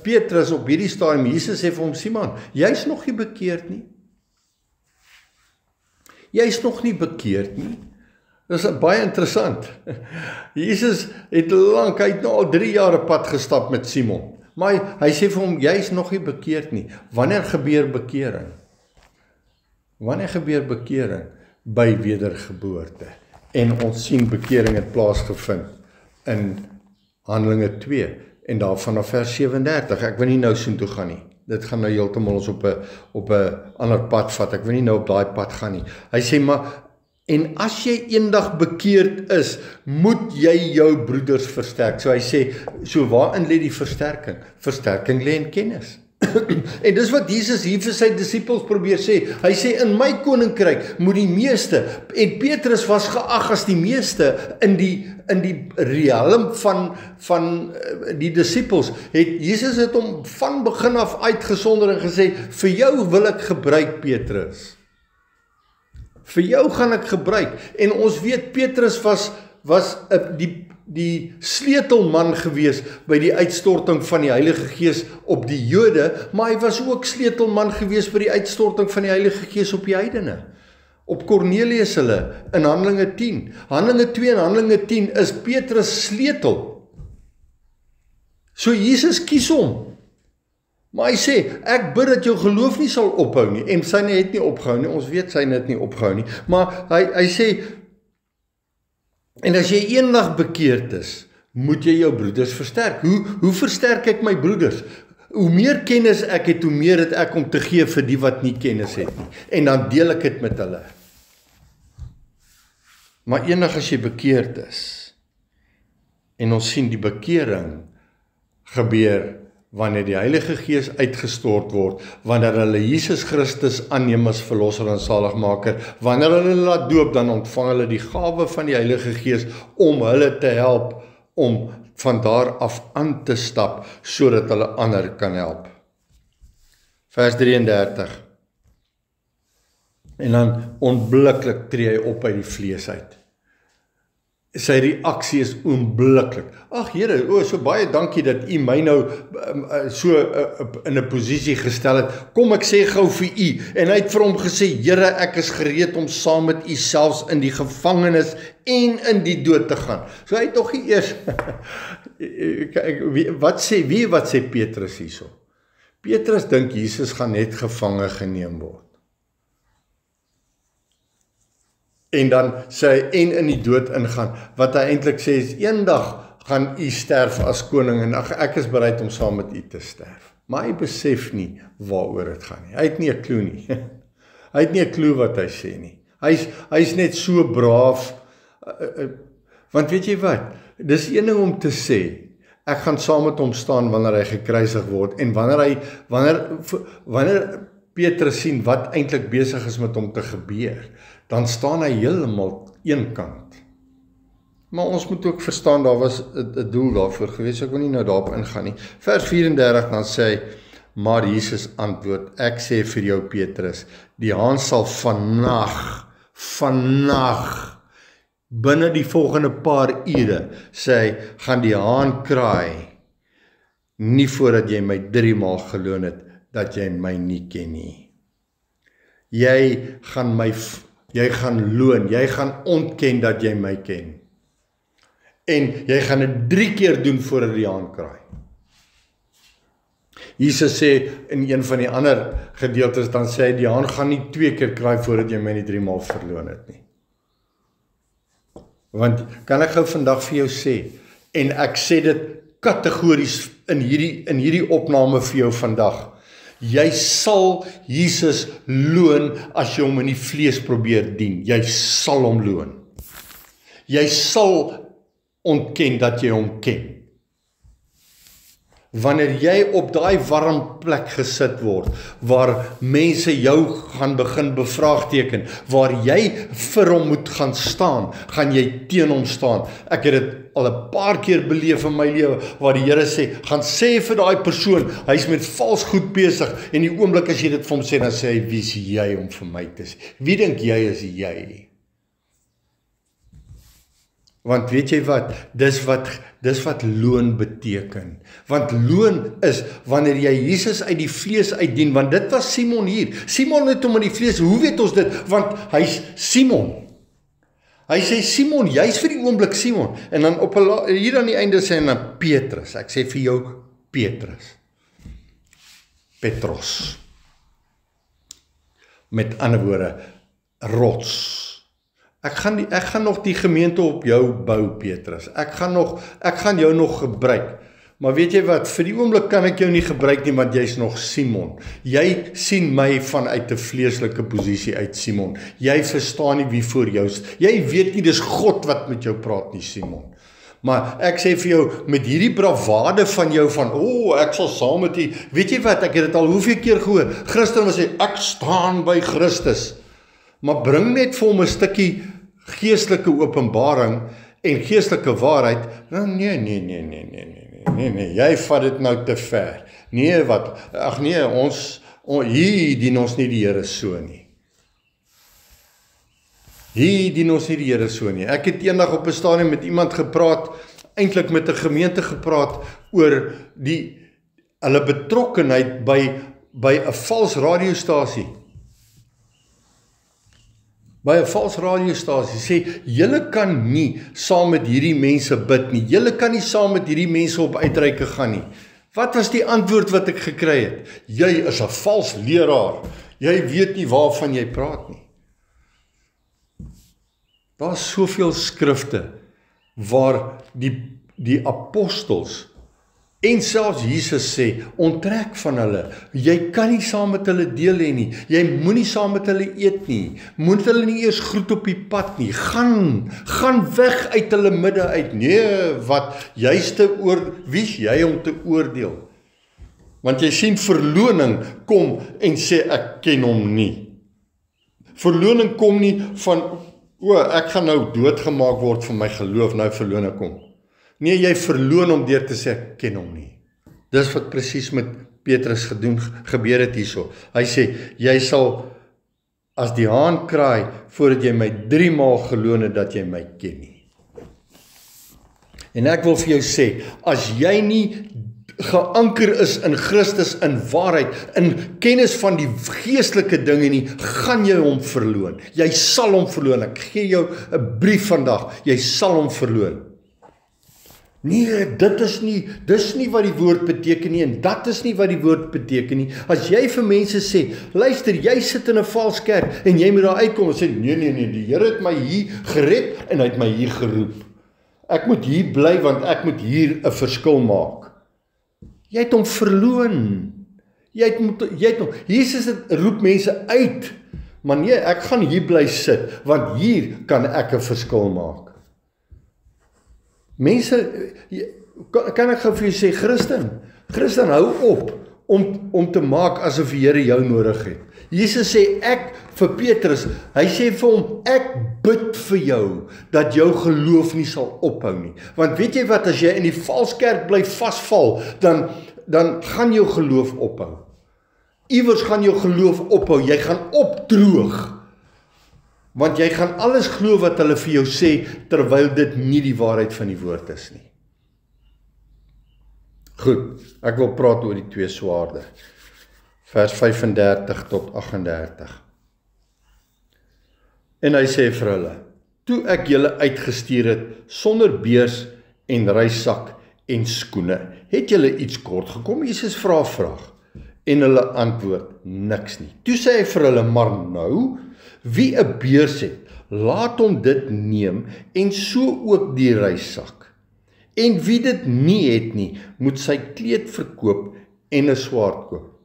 Speaker 1: Petrus op hierdie stadium, Jesus sê vir hom, Simon, jy's nog nie bekeerd nie. Jy's nog nie bekeerd nie. Dit is baie interessant. Jesus het hy het nou al 3 jaar 'n pad gestap met Simon. Maar hy sê vir hom, jy's nog nie bekeerd nie. Wanneer gebeur bekering? Wanneer gebeur bekering? By wedergeboorte. En ons sien bekering het plaasgevind in Handelinge 2 en daarvan na vers 37. Ek wil nie nou soontoe gaan nie. Dit gaan nou heeltemal ons op 'n ander pad vat. Ek wil nie nou op daai pad gaan nie. Hy sê maar, en as jy eendag bekeerd is, moet jy jou broeders versterk. So hy sê, so waarin lê die versterking? Versterking lê in kennis. En dis wat Jesus hier vir sy disippels probeer sê. Hy sê, in my koninkryk moet die meeste, en Petrus was geag as die meeste in die realm van die disippels. Jesus het hom van begin af uitgesonder en gesê, vir jou wil ek gebruik, Petrus. Vir jou gaan ek gebruik. En ons weet, Petrus was die sleutelman gewees by die uitstorting van die Heilige Gees op die Jode, maar hy was ook sleutelman gewees by die uitstorting van die Heilige Gees op die heidene. Op Cornelius hulle, in Handelinge 10. Handelinge 2 en Handelinge 10 is Petrus sleutel. So Jesus kies hom. Maar hy sê, ek bid dat jou geloof nie sal ophou nie. En syne het nie opgehou nie, ons weet syne het nie opgehou nie. Maar hy sê, en as jy eendag bekeerd is, moet jy jou broeders versterk. Hoe versterk ek my broeders? Hoe meer kennis ek het, hoe meer het ek om te gee vir die wat nie kennis het nie. En dan deel ek dit met hulle. Maar eendag as jy bekeerd is, en ons sien die bekering gebeur wanneer die Heilige Gees uitgestort word, wanneer hulle Jesus Christus aanneem as verlosser en saligmaker, wanneer hulle laat doop, dan ontvang hulle die gawe van die Heilige Gees om hulle te help om van daar af aan te stap, sodat hulle ander kan help. Vers 33. En dan onmiddellik tree hy op uit die vlees uit. Sy reaksie is onmiddellik. Ag Here, so baie dankie dat U my nou so in 'n posisie gestel het. Kom ek sê gou vir U. En hy het vir hom gesê, Here, ek is gereed om saam met U selfs in die gevangenis en in die dood te gaan. So hy het nog nie eers wat sê Petrus hierso? Petrus dink Jesus gaan net gevange geneem word. En dan sê hy, en in die dood ingaan, wat hy eintlik sê is, eendag gaan U sterf as koning, en ek is bereid om saam met U te sterf. Maar hy besef nie waaroor dit gaan nie. Hy het nie 'n klou nie. Hy het nie 'n klou wat hy sê nie. Hy's net so braaf, want weet jy wat, dis een ding om te sê, ek gaan saam met hom staan wanneer hy gekruisig word, en wanneer Petrus sien wat eintlik besig is met hom te gebeur, dan staan hy heeltemal eenkant. Maar ons moet ook verstaan, daar was 'n doel daarvoor gewees, so ek wil nie nou daarop ingaan nie. Vers 34 dan sê hy, maar Jesus antwoord, ek sê vir jou Petrus, die haan sal vandag, binne die volgende paar ure, sê hy, gaan die haan kraai, nie voordat jy my 3 maal geloon het, dat jy my nie ken nie. Jy gaan loon, jy gaan ontken dat jy my ken. En jy gaan dit 3 keer doen voordat die haan kraai. Jesus sê in een van die ander gedeeltes, dan sê hy, die haan gaan nie 2 keer kraai voordat jy my nie 3 maal verloon het nie. Want, kan ek gou vandag vir jou sê, en ek sê dit kategories in hierdie opname vir jou vandag, jy sal Jesus loon as jy hom in die vlees probeer dien. Jy sal hom loon. Jy sal ontken dat jy hom ken. Wanneer jy op daai warm plek gesit word, waar mense jou gaan begin bevraagteken, waar jy vir hom moet gaan staan, gaan jy teen hom staan. Ek het dit al 'n paar keer beleef in my lewe, waar die Here sê, gaan sê vir daai persoon, hy's met vals goed besig, en die oomblik as jy dit vir hom sê, dan sê hy, wie is jy om vir my te sê? Wie dink jy is jy? Want weet jy wat, dis wat loon beteken. Want loon is, wanneer jy Jesus uit die vlees uitdien, want dit was Simon hier. Simon het hom in die vlees, hoe weet ons dit? Want hy's Simon. Hy sê, Simon, jy's vir die oomblik Simon. En dan hier aan die einde sê hy dan Petrus. Ek sê vir jou Petrus. Petros. Met ander woorde, rots. Ek gaan nog die gemeente op jou bou, Petrus. Ek gaan jou nog gebruik. Maar weet jy wat, vir die oomblik kan ek jou nie gebruik nie, want jy's nog Simon. Jy sien my vanuit 'n vleeslike posisie uit, Simon. Jy verstaan nie wie voor jou is. Jy weet nie, dis God wat met jou praat nie, Simon. Maar ek sê vir jou, met hierdie bravade van jou van, ek sal saam met u, weet jy wat, ek het dit al hoeveel keer gehoor, Christen wil sê, ek staan by Christus. Maar bring net vir hom 'n stukkie geestelike openbaring en geestelike waarheid. Nee, jy vat dit nou te ver. Nee, hier dien ons nie die Here so nie. Hier dien ons nie die Here so nie. Ek het eendag op 'n stadium met iemand gepraat, eintlik met 'n gemeente gepraat, oor hulle betrokkenheid by 'n vals radiostasie. by 'n vals radiostasie sê, julle kan nie saam met hierdie mense bid nie, julle kan nie saam met hierdie mense op uitreike gaan nie. Wat was die antwoord wat ek gekry het? Jy is 'n vals leraar, jy weet nie waarvan jy praat nie. Daar is soveel skrifte waar die apostels en selfs Jesus sê, onttrek van hulle, jy kan nie saam met hulle deel hê nie, jy moenie saam met hulle eet nie, moet hulle nie eers groet op die pad nie, gaan weg uit hulle midde uit, nee, wat, wie's jy om te oordeel? Want jy sien verloning kom en sê, ek ken hom nie. Verloning kom nie van, ek gaan nou doodgemaak word vir my geloof, nou verloning kom. Nee, jy verloon om deur te sê, ek ken hom nie. Dis wat presies met Petrus gebeur het hierso. Hy sê, jy sal, as die haan kraai, voordat jy my 3 maal geloon het, dat jy my ken nie. En ek wil vir jou sê, as jy nie geanker is in Christus, in waarheid, in kennis van die geestelike dinge nie, gaan jy hom verloon. Jy sal hom verloon. Ek gee jou 'n brief vandag. Jy sal hom verloon. Nee, dis nie wat die woord beteken nie, en dat is nie wat die woord beteken nie. As jy vir mense sê, luister, jy sit in 'n vals kerk, en jy moet daar uitkom en sê, nee, die Here het my hier gered, en hy het my hier geroep. Ek moet hier bly, want ek moet hier 'n verskil maak. Jy het hom verloon. Jy het hom, Jesus roep mense uit, maar nee, ek gaan hier bly sit, want hier kan ek 'n verskil maak. Mense, kan ek gou vir jou sê, Christen, hou op om te maak asof die Here jou nodig het. Jesus sê, vir Petrus, hy sê vir hom, ek bid vir jou, dat jou geloof nie sal ophou nie. Want weet jy wat, as jy in die vals kerk bly vasval, dan gaan jou geloof ophou. Iewers gaan jou geloof ophou, jy gaan opdroog. Want jy gaan alles glo wat hulle vir jou sê, terwyl dit nie die waarheid van die woord is nie. Goed, ek wil praat oor die 2 swaarde. Vers 35 tot 38. En hy sê vir hulle, toe ek julle uitgestuur het, sonder beurs en reissak en skoene, het julle iets kort gekom? Jesus vra 'n vraag, en hulle antwoord, niks nie. Toe sê hy vir hulle, maar nou, wie 'n beurs het, laat hom dit neem, en so ook die reissak. En wie dit nie het nie, moet sy kleed verkoop en 'n swaard koop.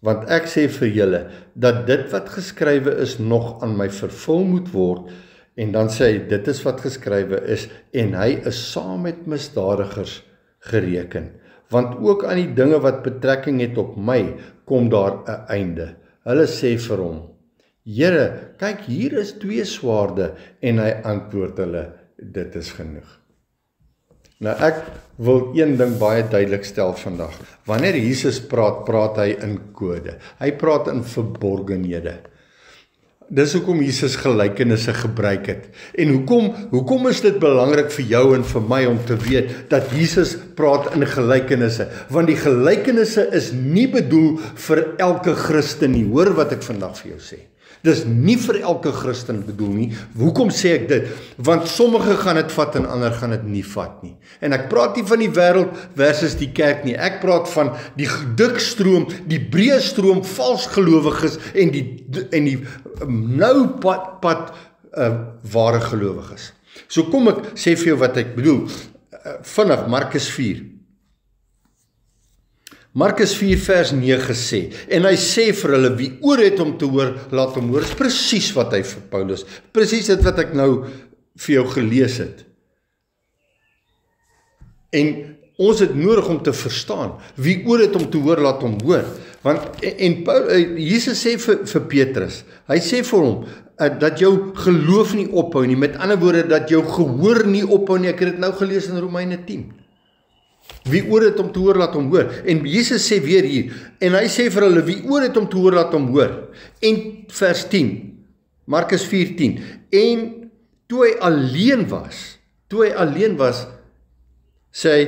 Speaker 1: Want ek sê vir julle, dat dit wat geskrywe is nog aan my vervul moet word, en dan sê hy, dit is wat geskrywe is, en hy is saam met misdadigers gereken. Want ook aan die dinge wat betrekking het op my, kom daar 'n einde. Hulle sê vir hom, Here, kyk, hier is 2 swaarde, en hy antwoord hulle, dit is genoeg. Nou ek wil een ding baie duidelik stel vandag. Wanneer Jesus praat hy in kode. Hy praat in verborgenhede. Dis hoekom Jesus gelykenisse gebruik het. En hoekom is dit belangrik vir jou en vir my om te weet dat Jesus praat in gelykenisse? Want die gelykenisse is nie bedoel vir elke Christen nie. Hoor wat ek vandag vir jou sê. Dis nie vir elke Christen bedoel nie. Hoekom sê ek dit? Want sommige gaan dit vat en ander gaan dit nie vat nie. En ek praat nie van die wêreld versus die kerk nie. Ek praat van die dik stroom, die breë stroom vals gelowiges en die nou pad ware gelowiges. So kom ek sê vir jou wat ek bedoel. Vinnig Markus 4. Markus 4 vers 9 sê, en hy sê vir hulle, wie oor het om te hoor, laat hom hoor. Dis presies wat hy vir Paulus, presies dit wat ek nou vir jou gelees het. En ons het nodig om te verstaan, wie oor het om te hoor, laat hom hoor. Want, Jesus sê vir Petrus, hy sê vir hom, dat jou geloof nie ophou nie, met ander woorde, dat jou gehoor nie ophou nie, ek het dit nou gelees in Romeine 10. Wie oor het om te hoor, laat hom hoor. En Jesus sê weer hier, en hy sê vir hulle, wie oor het om te hoor, laat hom hoor. En vers 10, Markus 4:10, en toe hy alleen was, sê hy,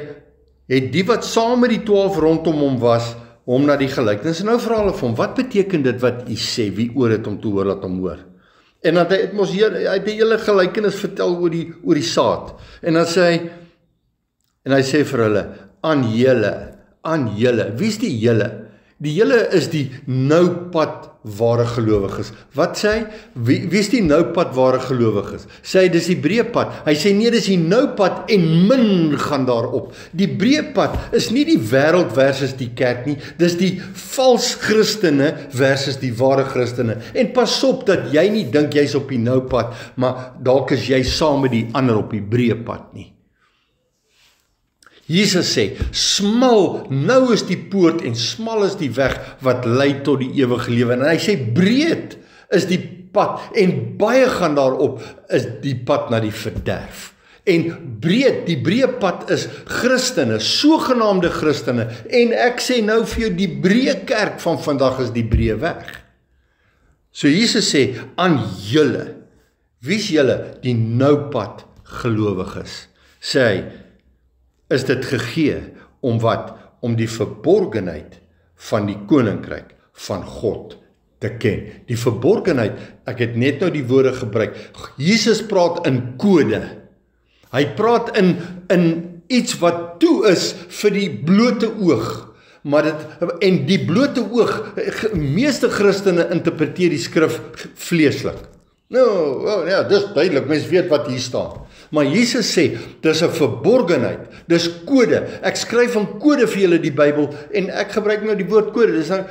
Speaker 1: het die wat saam met die 12 rondom hom was, hom na die gelykenis. En nou vra hulle vir hom, wat beteken dit wat u sê, wie oor het om te hoor, laat hom hoor? En dan het hy het die hele gelykenis vertel oor die saad. En dan sê hy sê vir hulle, aan julle, wie is die julle? Die julle is die noupad ware gelowiges. Wat sê hy? Wie is die noupad ware gelowiges? Sê hy, dis die breë pad. Hy sê nee, dis die noupad en min gaan daarop. Die breë pad is nie die wêreld versus die kerk nie, dis die vals Christene versus die ware Christene. En pas op dat jy nie dink jy's op die noupad, maar dalk is jy saam met die ander op die breë pad nie. Jesus sê, smal, nou is die poort en smal is die weg wat lei tot die ewige lewe. En hy sê, breed is die pad en baie gaan daarop is die pad na die verderf. En die breë pad is Christene, sogenaamde Christene. En ek sê nou vir jou, die breë kerk van vandag is die breë weg. So Jesus sê, aan julle, wie is julle? Die noupad gelowiges, sê hy, is dit gegee om wat? Om die verborgenheid van die koninkryk van God te ken. Die verborgenheid, ek het net nou die woorde gebruik. Jesus praat in kode. Hy praat in iets wat toe is vir die blote oog. En die blote oog, meeste Christene interpreteer die skrif vleeslik. Nou, ja, dis duidelik, mens weet wat hier staan. Maar Jesus sê, dis 'n verborgenheid, dis kode. Ek skryf in kode vir julle die Bybel, en ek gebruik nou die woord kode, dis nou,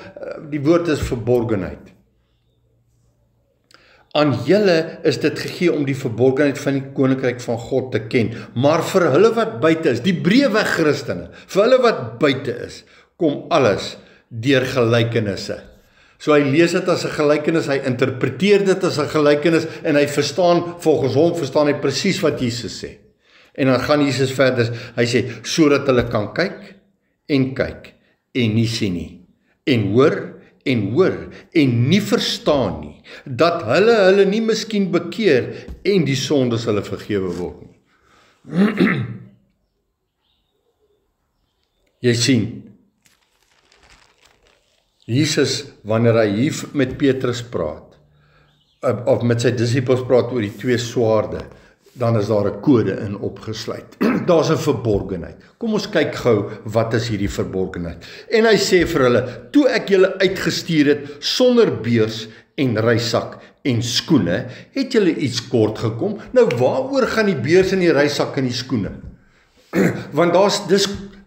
Speaker 1: die woord is verborgenheid. Aan julle is dit gegee om die verborgenheid van die koninkryk van God te ken, maar vir hulle wat buite is, die breëweg Christene, vir hulle wat buite is, kom alles deur gelykenisse. So hy lees dit as 'n gelykenis, hy interpreteer dit as 'n gelykenis en hy verstaan, volgens hom verstaan hy presies wat Jesus sê. En dan gaan Jesus verder, hy sê, sodat hulle kan kyk en nie sien nie, en hoor en nie verstaan nie, dat hulle nie miskien bekeer en die sondes hulle vergewe word nie. Jy sien, Jesus, wanneer hy hier met Petrus praat, of met sy disippels praat oor die twee swaarde, dan is daar 'n kode in opgesluit. Daar's 'n verborgenheid. Kom ons kyk gou, wat is hierdie verborgenheid? En hy sê vir hulle, toe ek julle uitgestuur het, sonder beurs en reissak en skoene, het julle iets kort gekom. Nou waaroor gaan die beurs en die reissak en die skoene? Want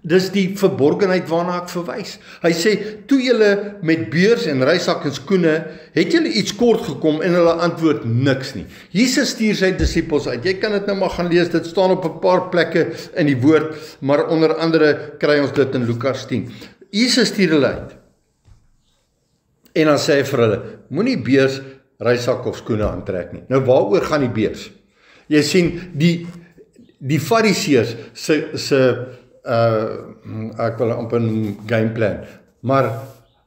Speaker 1: dis die verborgenheid waarna ek verwys. Hy sê, toe julle met beurs en reissak en skoene, het julle iets kort gekom, en hulle antwoord niks nie. Jesus stuur sy disippels uit. Jy kan dit nou maar gaan lees, dit staan op 'n paar plekke in die woord, maar onder andere kry ons dit in Lukas 10. Jesus stuur hulle uit. En dan sê hy vir hulle, moenie beurs, reissak of skoene aantrek nie. Nou waaroor gaan die beurs? Jy sien, die Fariseërs ek wil amper 'n gameplan, maar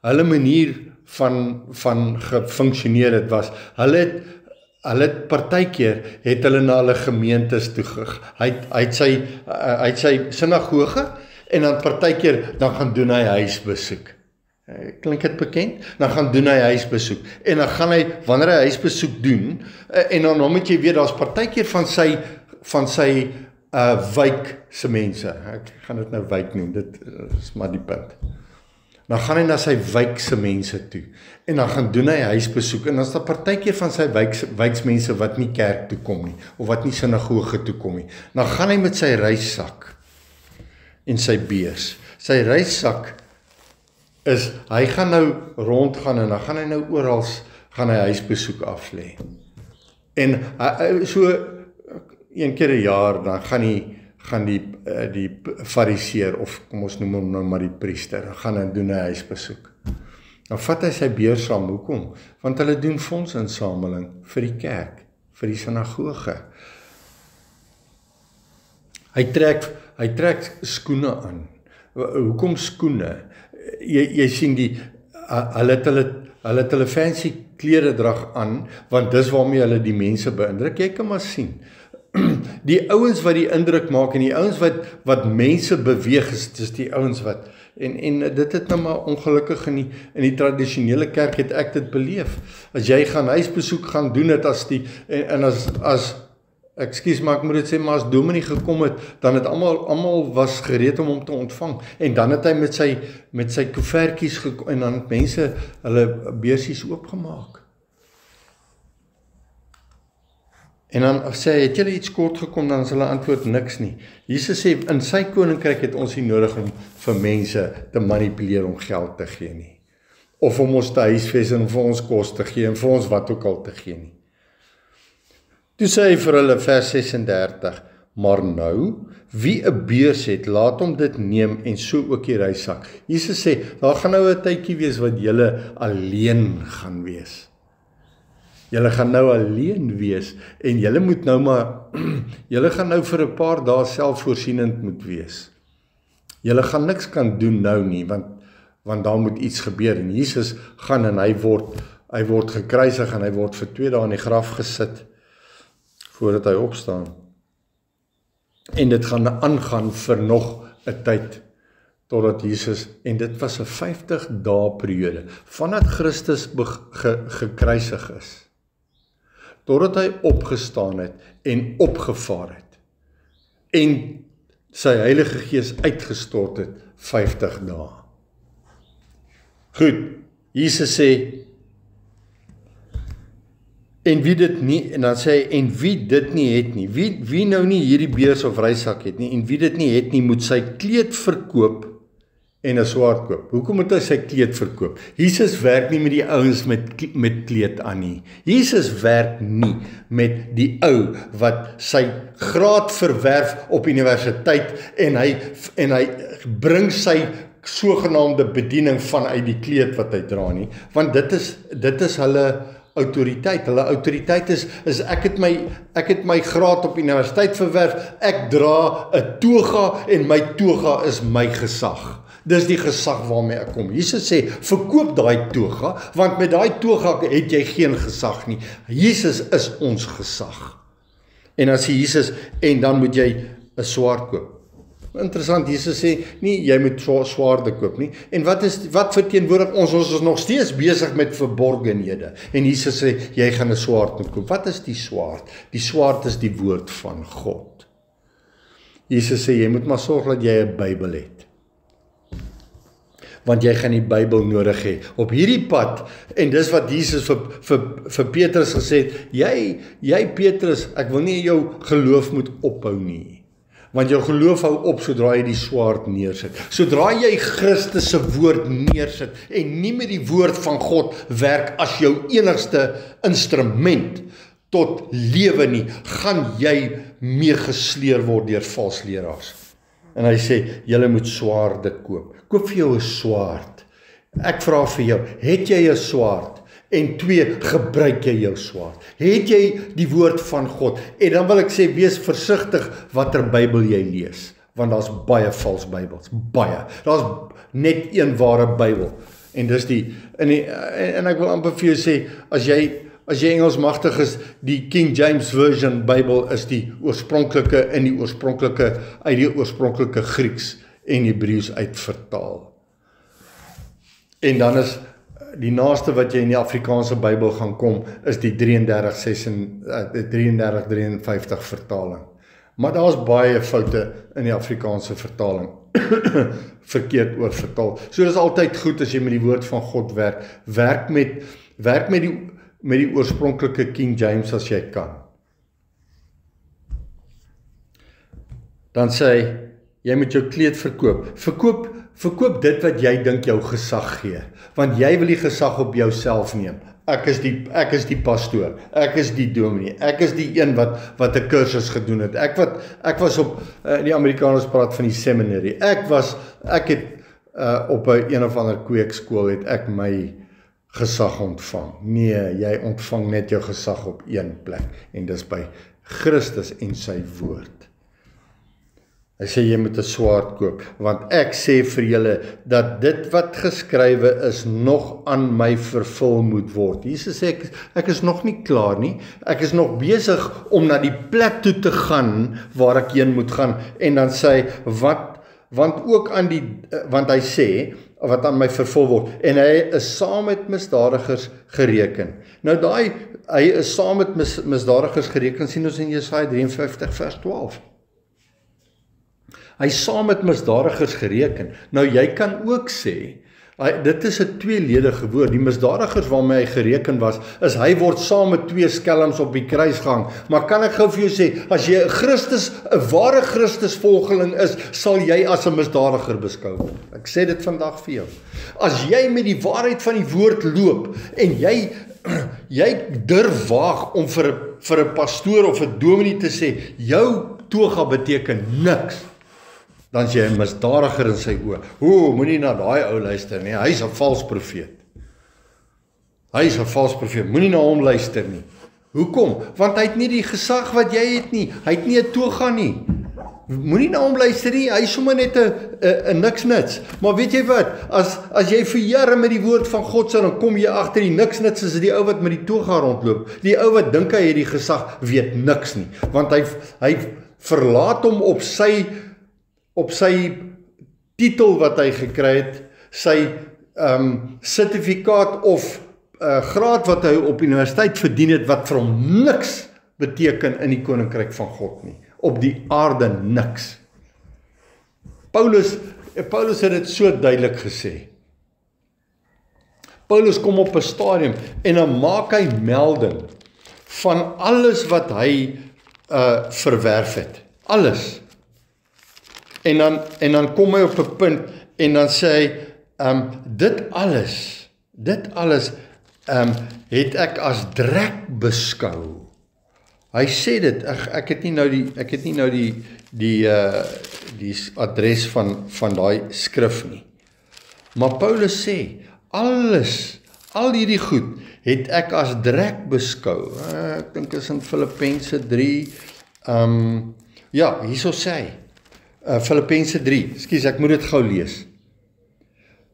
Speaker 1: hulle manier van gefunksioneer het was, hulle het partykeer het hulle na hulle gemeentes toe hy het sy sinagoge, en dan partykeer dan gaan doen hy huisbesoek. Klink dit bekend? Dan gaan doen hy huisbesoek, en dan gaan hy, wanneer hy huisbesoek doen, en dan moet jy weet, daar's partykeer van sy wijk se mense, ek gaan dit nou wijk noem, dit is maar die punt. Dan gaan hy na sy wijk se mense toe, en dan gaan doen hy huisbesoek, en dan is daar partykeer van sy wijksmense wat nie kerk toe kom nie, of wat nie sinagoge toe kom nie. Dan gaan hy met sy reissak en sy beurs. Sy reissak is, hy gaan nou rondgaan, en dan gaan hy nou oral, gaan hy huisbesoek aflê. En so, een keer 'n jaar, dan gaan die fariseer, of kom ons noem hom nou maar die priester, dan gaan hy doen 'n huisbesoek. Dan vat hy sy beurs saam, hoekom? Want hulle doen fondsinsameling vir die kerk, vir die sinagoge. Hy trek skoene aan. Hoekom skoene? Jy sien hulle het hulle fancy klere drag aan, want dis waarmee hulle die mense beïndruk. Jy kan maar sien. die ouens wat die indruk maak en die ouens wat mense beweeg is die ouens wat en dit het nou maar ongelukkig in die tradisionele kerk het ek dit beleef. As jy gaan huisbesoek gaan doen het as die en as ekskuus maar ek moet dit sê maar as dominee gekom het, dan het almal was gereed om hom te ontvang en dan het hy met sy koevertjies gekom en dan het mense hulle beursies oopgemaak. En dan sê hy, het julle iets kort gekom, dan is hulle antwoord niks nie. Jesus sê, in sy koninkryk het ons nie nodig om vir mense te manipuleer om geld te gee nie. Of om ons te huisves en vir ons kos te gee en vir ons wat ook al te gee nie. Toe sê hy vir hulle vers 36, maar nou, wie 'n beurs het, laat hom dit neem en so ook die reissak. Jesus sê, daar gaan nou 'n tydjie wees wat julle alleen gaan wees. Julle gaan nou alleen wees en julle moet nou maar, julle gaan nou vir 'n paar dae selfvoorsienend moet wees. Julle gaan niks kan doen nou nie, want daar moet iets gebeur. En Jesus gaan en hy word gekruisig en hy word vir 2 dae in die graf gesit, voordat hy opstaan. En dit gaan aangaan vir nog 'n tyd, totdat Jesus, en dit was 'n 50 dae periode, vandat Christus gekruisig is, totdat hy opgestaan het en opgevaar het en sy Heilige Gees uitgestort het 50 dae. Goed, Jesus sê en wie dit nie, en dan sê hy, en wie dit nie het nie, wie nou nie hierdie beurs of reissak het nie, en wie dit nie het nie, moet sy kleed verkoop en 'n swaard koop. Hoekom moet hy sy kleed verkoop? Jesus werk nie met die ouens met kleed aan nie. Jesus werk nie met die ou wat sy graad verwerf op universiteit en hy bring sy sogenaamde bediening vanuit die kleed wat hy dra nie, want dit is hulle autoriteit. Hulle autoriteit is ek het my graad op universiteit verwerf, ek dra 'n toga en my toga is my gesag. Dis die gesag waarmee ek kom. Jesus sê, verkoop daai toga, want met daai toga het jy geen gesag nie. Jesus is ons gesag. En as Jesus, en dan moet jy 'n swaard koop. Interessant, Jesus sê, nie jy moet swaarde koop nie. En wat verteenwoordig ons? Ons is nog steeds besig met verborgenhede. En Jesus sê, jy gaan 'n swaard moet koop. Wat is die swaard? Die swaard is die woord van God. Jesus sê, jy moet maar sorg dat jy 'n Bybel het. Want jy gaan die Bybel nodig hê. Op hierdie pad, en dis wat Jesus vir Petrus gesê het, jy Petrus, ek wil nie jou geloof moet ophou nie. Want jou geloof hou op sodra jy die swaard neersit. Sodra jy Christus se woord neersit en nie met die woord van God werk as jou enigste instrument tot lewe nie, gaan jy meegesleer word deur valse leraars. En hy sê, julle moet swaarde koop. Koop vir jou 'n swaard. Ek vra vir jou, het jy 'n swaard? En 2, gebruik jy jou swaard? Het jy die woord van God? En dan wil ek sê, wees versigtig watter Bybel jy lees, want daar's baie vals Bybels, baie. Daar's net een ware Bybel. En dis en ek wil amper vir jou sê, as jy Engels magtig is, die King James Version Bybel is die oorspronklike uit die oorspronklike Grieks en Hebreëus uitvertaal. En dan is die naaste wat jy in die Afrikaanse Bybel gaan kom, is die 3353 vertaling. Maar daar's baie foute in die Afrikaanse vertaling. Verkeerd oorvertaal. So dis altyd goed as jy met die woord van God werk. Werk met die oorspronklike King James as jy kan. Dan sê hy, jy moet jou kleed verkoop. Verkoop dit wat jy dink jou gesag gee, want jy wil die gesag op jouself neem. Ek is die pastoor, ek is die dominee, ek is die een wat 'n kursus gedoen het. Ek was op die Amerikaners praat van die seminary. Ek het op 'n of ander kweekskool het ek my gesag ontvang. Nee, jy ontvang net jou gesag op een plek en dis by Christus en sy woord. Hy sê jy moet 'n swaard koop, want ek sê vir julle dat dit wat geskrywe is nog aan my vervul moet word. Jesus sê ek is nog nie klaar nie. Ek is nog besig om na die plek toe te gaan waar ek heen moet gaan. En dan sê hy want hy sê wat aan my vervul word en hy is saam met misdadigers gereken. Nou hy is saam met misdadigers gereken, sien ons in Jesaja 53 vers 12. Hy is saam met misdadigers gereken. Nou jy kan ook sê, dit is 'n tweeledige woord. Die misdadigers waarmee hy gereken was, is hy word saam met 2 skelms op die kruis gehang. Maar kan ek gou vir jou sê, as jy 'n ware Christus volgeling is, sal jy as 'n misdadiger beskou word. Ek sê dit vandag vir jou. As jy met die waarheid van die woord loop en jy durf waag om vir 'n pastoor of 'n dominee te sê, jou toga beteken niks, dan is jy 'n misdadiger in sy oë. Moenie na daai ou luister nie, hy's 'n vals profeet. Moenie na hom luister nie. Hoekom? Want hy het nie die gesag wat jy het nie. Hy het nie 'n toga nie. Moenie na hom luister nie, hy is sommer net 'n niks. Maar weet jy wat? As jy vir jare met die woord van God sit, dan kom jy agter die niks is die ou wat met die toga rondloop. Die ou wat dink hy het die gesag, weet niks nie. Want hy verlaat hom op sy titel wat hy gekry het, sy sertifikaat of graad wat hy op universiteit verdien het, wat vir hom niks beteken in die koninkryk van God nie. Op die aarde niks. Paulus het dit so duidelik gesê. Paulus kom op 'n stadium en dan maak hy melding van alles wat hy verwerf het. Alles. En dan kom hy op 'n punt en dan sê hy, dit alles het ek as drek beskou. Hy sê dit, ek het nie nou die adres van daai skrif nie. Maar Paulus sê, al hierdie goed het ek as drek beskou. Ek dink is in Filippense 3, hierso sê hy, Filippense 3, ekskuus, ek moet dit gou lees.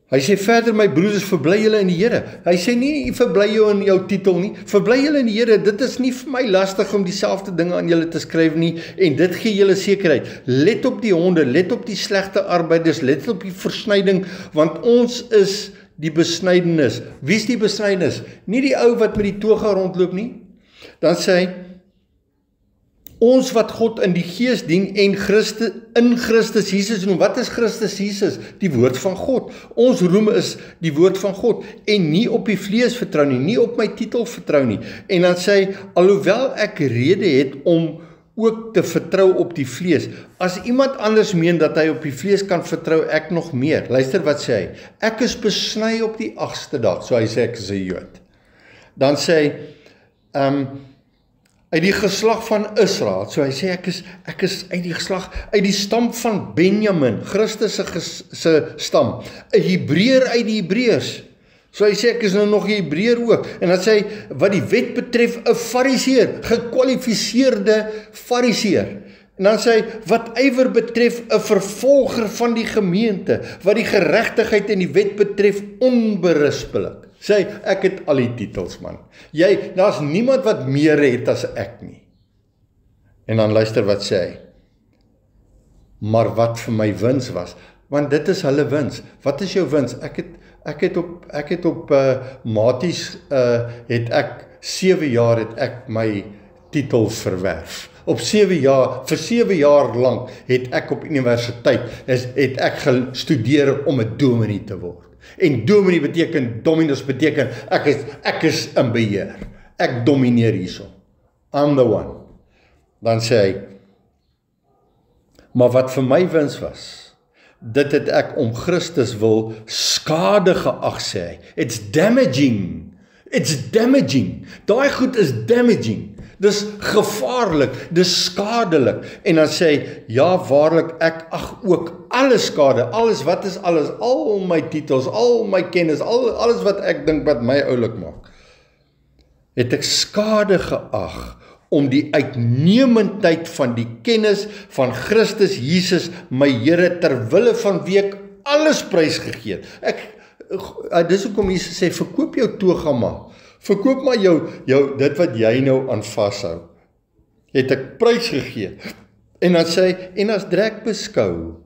Speaker 1: Hy sê verder, my broeders, verbly julle in die Here. Hy sê nie, verbly jou in jou titel nie, verbly julle in die Here. Dit is nie vir my lastig om dieselfde dinge aan julle te skryf nie, en dit gee julle sekerheid. Let op die honde, let op die slegte arbeiders, let op die versnyding, want ons is die besnydenis. Wie is die besnydenis? Nie die ou wat met die toga rondloop nie. Dan sê hy, ons wat God in die gees dien en in Christus Jesus noem. Wat is Christus Jesus? Die woord van God. Ons roem is die woord van God en nie op die vlees vertrou nie op my titel vertrou nie. En dan sê hy, alhoewel ek rede het om ook te vertrou op die vlees. As iemand anders meen dat hy op die vlees kan vertrou, ek nog meer. Luister wat sê hy, ek is besny op die 8ste dag, so hy sê ek is 'n Jood. Dan sê hy, uit die geslag van Israel, so hy sê ek is uit die geslag, uit die stam van Benjamin, Christus se stam, 'n Hebreër uit die Hebreërs, so hy sê ek is nou nog 'n Hebreër ook, en dan sê hy, wat die wet betref, 'n Fariseer, gekwalifiseerde Fariseer, en dan sê hy, wat ywer betref, 'n vervolger van die gemeente, wat die geregtigheid en die wet betref, onberispelik. Sê, ek het al die titels, man. Daar's niemand wat meer het as ek nie. En dan luister wat sê hy. Maar wat vir my wins was, want dit is hulle wins. Wat is jou wins? Ek het op Maties, het ek 7 jaar het ek my titel verwerf. Vir 7 jaar lang het ek op universiteit, het ek gestudeer om 'n dominee te word. En dominee beteken, dominus beteken, ek is in beheer. Ek domineer hierso. I'm the one. Dan sê hy, maar wat vir my wins was, dit het ek om Christus wil skade geag, sê hy. It's damaging. Daai goed is damaging. Dis gevaarlik, dis skadelik. En dan sê hy, ja waarlik, ek ag ook alles skade, alles, wat is alles, al my titels, al my kennis, alles wat ek dink wat my oulik maak, het ek skade geag, om die uitnemendheid van die kennis van Christus Jesus, my Here, ter wille van wie ek alles prys gegee het. Dis hoekom Jesus sê, verkoop jou toga maar. Verkoop maar jou dit wat jy nou aan vashou. Het ek prys gegee. En dan sê hy, en as drek beskou,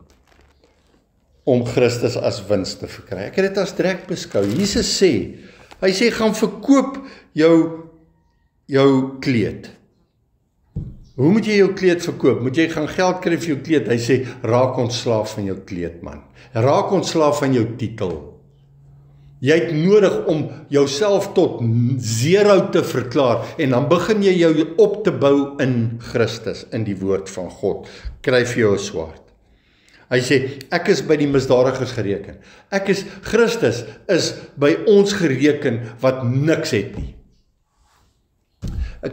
Speaker 1: om Christus as wins te verkry. Ek het dit as drek beskou. Jesus sê, hy sê, gaan verkoop jou kleed. Hoe moet jy jou kleed verkoop? Moet jy gaan geld kry vir jou kleed? Hy sê, raak ontslaaf van jou kleed, man. Raak ontslaaf van jou titel. Jy het nodig om jouself tot 0 te verklaar en dan begin jy jou op te bou in Christus, in die woord van God. Kry vir jou 'n swaard. Hy sê, ek is by die misdadigers gereken. Christus is by ons gereken wat niks het nie.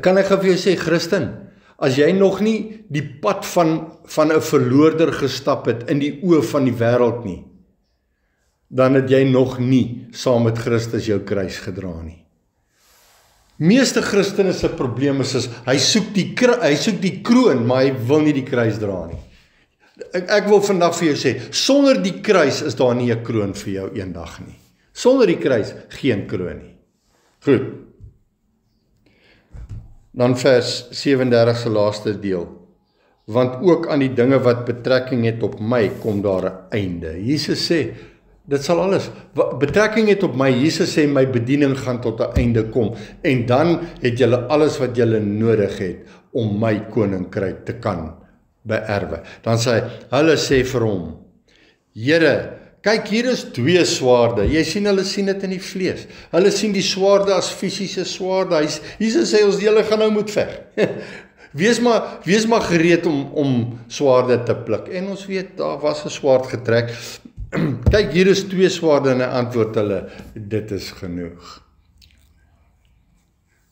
Speaker 1: Kan ek vir jou sê, Christen, as jy nog nie die pad van 'n verloorder gestap het in die oë van die wêreld nie, dan het jy nog nie saam met Christus jou kruis gedra nie. Meeste Christene se probleem is hy soek die kroon, maar hy wil nie die kruis dra nie. Ek wil vandag vir jou sê, sonder die kruis is daar nie 'n kroon vir jou eendag nie. Sonder die kruis geen kroon nie. Goed. Dan vers 37 se laaste deel. Want ook aan die dinge wat betrekking het op my, kom daar 'n einde. Jesus sê, dit sal alles, betrekking het op my, Jesus sê, my bediening gaan tot 'n einde kom, en dan het julle alles wat julle nodig het, om my koninkryk te kan beerwe. Dan sê hy, hulle sê vir hom, Here, kyk, hier is 2 swaarde, hulle sien dit in die vlees, hulle sien die swaarde as fisiese swaarde, Jesus sê ons, julle gaan nou moet veg, wees maar gereed om swaarde te pluk, en ons weet, daar was 'n swaard getrek, kyk, hier is 2 swaarde, en hy antwoord hulle, dit is genoeg.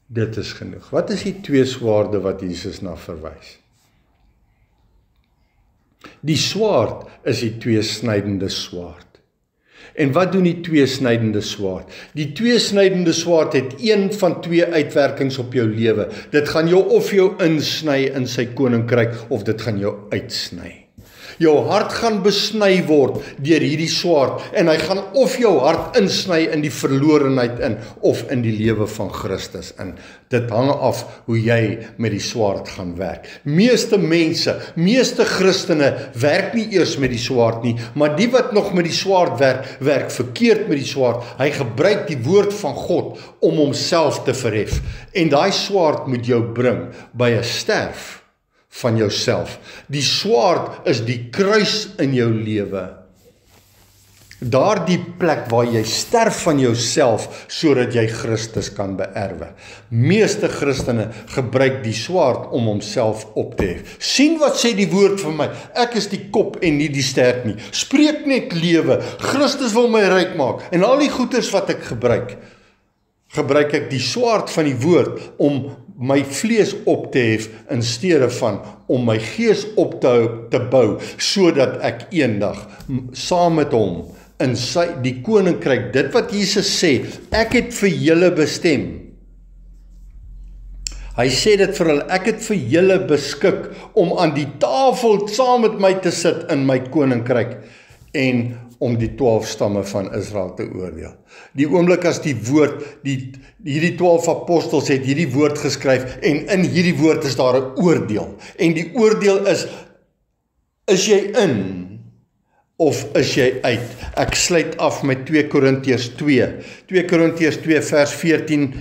Speaker 1: Dit is genoeg. Wat is die 2 swaarde wat Jesus na verwys? Die swaard is die 2-snydende swaard. En wat doen die 2-snydende swaard? Die 2-snydende swaard het een van 2 uitwerkings op jou lewe. Dit gaan jou insny in sy koninkryk, of dit gaan jou uitsny. Jou hart gaan besny word deur hierdie swaard, en hy gaan of jou hart insny in die verlorenheid in, of in die lewe van Christus in. Dit hang af hoe jy met die swaard gaan werk. Meeste Christene werk nie eers met die swaard nie, maar die wat nog met die swaard werk verkeerd met die swaard. Hy gebruik die woord van God om homself te verhef. En daai swaard moet jou bring by 'n sterf van jouself. Die swaard is die kruis in jou lewe. Daardie plek waar jy sterf van jouself, sodat jy Christus kan beerwe. Meeste Christene gebruik die swaard om homself op te hef. Sien wat sê die woord van my, ek is die kop en nie die stert nie. Spreek net lewe, Christus wil my ryk maak, en al die goeders wat ek gebruik ek die swaard van die woord om my vlees op te hef, in steede van om my gees op te bou, sodat ek eendag saam met hom in die koninkryk, dit wat Jesus sê, ek het vir julle bestem. Hy sê dit vir hulle, ek het vir julle beskik om aan die tafel saam met my te sit in my koninkryk, en om die 12 stamme van Israel te oordeel. Die oomblik as die woord, hierdie 12 apostels het hierdie woord geskryf, en in hierdie woord is daar 'n oordeel, en die oordeel is jy in, of is jy uit? Ek sluit af met 2 Korintiërs 2 vers 14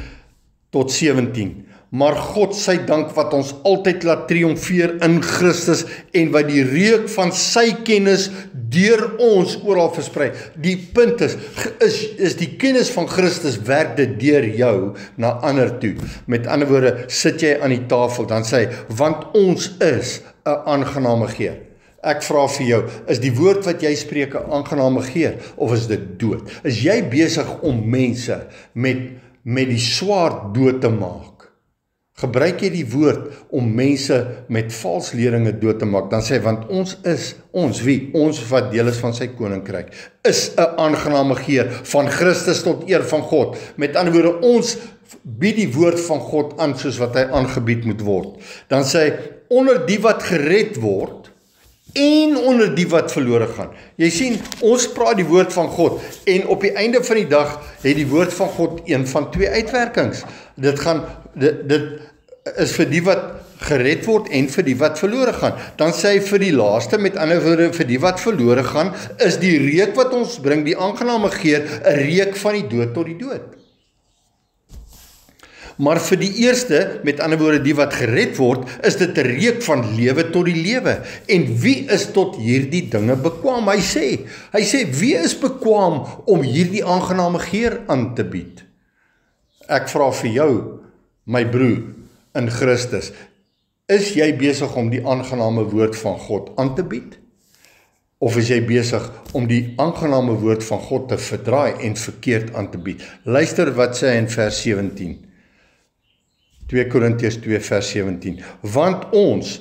Speaker 1: tot 17. Maar God sy dank wat ons altyd laat triomfeer in Christus, en wat die reuk van sy kennis deur ons oral versprei. Die punt is die kennis van Christus, werk dit deur jou na ander toe. Met ander woorde, sit jy aan die tafel, dan sê hy, want ons is 'n aangename geur. Ek vra vir jou, is die woord wat jy spreek 'n aangename geur, of is dit dood? Is jy besig om mense met die swaard dood te maak? Gebruik jy die woord om mense met valsleringe dood te maak? Dan sê hy, want ons wat deel is van sy koninkryk, is 'n aangename geur van Christus tot eer van God. Met ander woorde, ons bied die woord van God aan soos wat hy aangebied moet word. Dan sê hy, onder die wat gered word, en onder die wat verlore gaan. Jy sien, ons praat die woord van God, en op die einde van die dag, het die woord van God een van twee uitwerkings. Dit is vir die wat gered word, en vir die wat verlore gaan. Dan sê hy vir die laaste, met ander woorde, vir die wat verlore gaan, is die reuk wat ons bring, die aangename geur, 'n reuk van die dood tot die dood. Maar vir die eerste, met ander woorde die wat gered word, is dit 'n reuk van lewe tot die lewe. En wie is tot hierdie dinge bekwaam? Hy sê, wie is bekwaam om hierdie aangename geur aan te bied? Ek vra vir jou, my broer in Christus, is jy besig om die aangename woord van God aan te bied? Of is jy besig om die aangename woord van God te verdraai en verkeerd aan te bied? Luister wat sê hy in vers 17. 2 Korintiërs 2 vers 17. Want ons,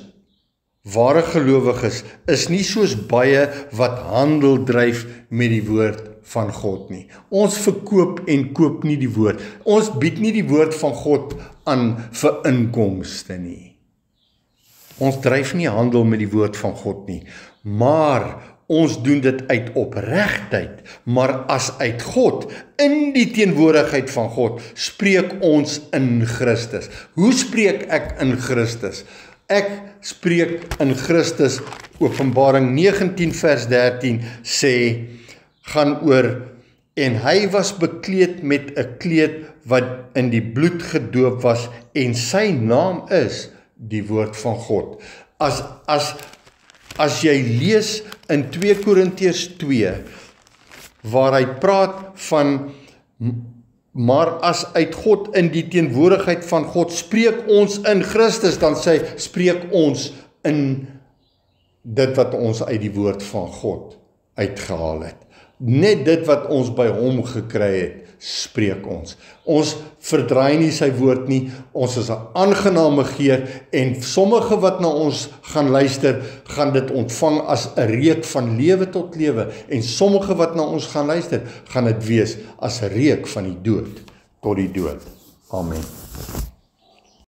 Speaker 1: ware gelowiges, is nie soos baie wat handel dryf met die woord van God nie. Ons verkoop en koop nie die woord. Ons bied nie die woord van God aan vir inkomste nie. Ons dryf nie handel met die woord van God nie. Maar ons doen dit uit opregtheid, maar as uit God, in die teenwoordigheid van God, spreek ons in Christus. Hoe spreek ek in Christus? Ek spreek in Christus, Openbaring 19 vers 13 sê, gaan oor, en hy was bekleed met 'n kleed wat in die bloed gedoop was, en sy naam is die woord van God. As jy lees in 2 Korintiërs 2, waar hy praat van, maar as uit God in die teenwoordigheid van God spreek ons in Christus, dan sê hy, spreek ons in dit wat ons uit die woord van God uitgehaal het. Net dit wat ons by hom gekry het, spreek ons. Ons verdraai nie sy woord nie, ons is 'n aangename geur, en sommige wat na ons gaan luister, gaan dit ontvang as 'n reuk van lewe tot lewe, en sommige wat na ons gaan luister, gaan dit wees as 'n reuk van die dood tot die dood. Amen.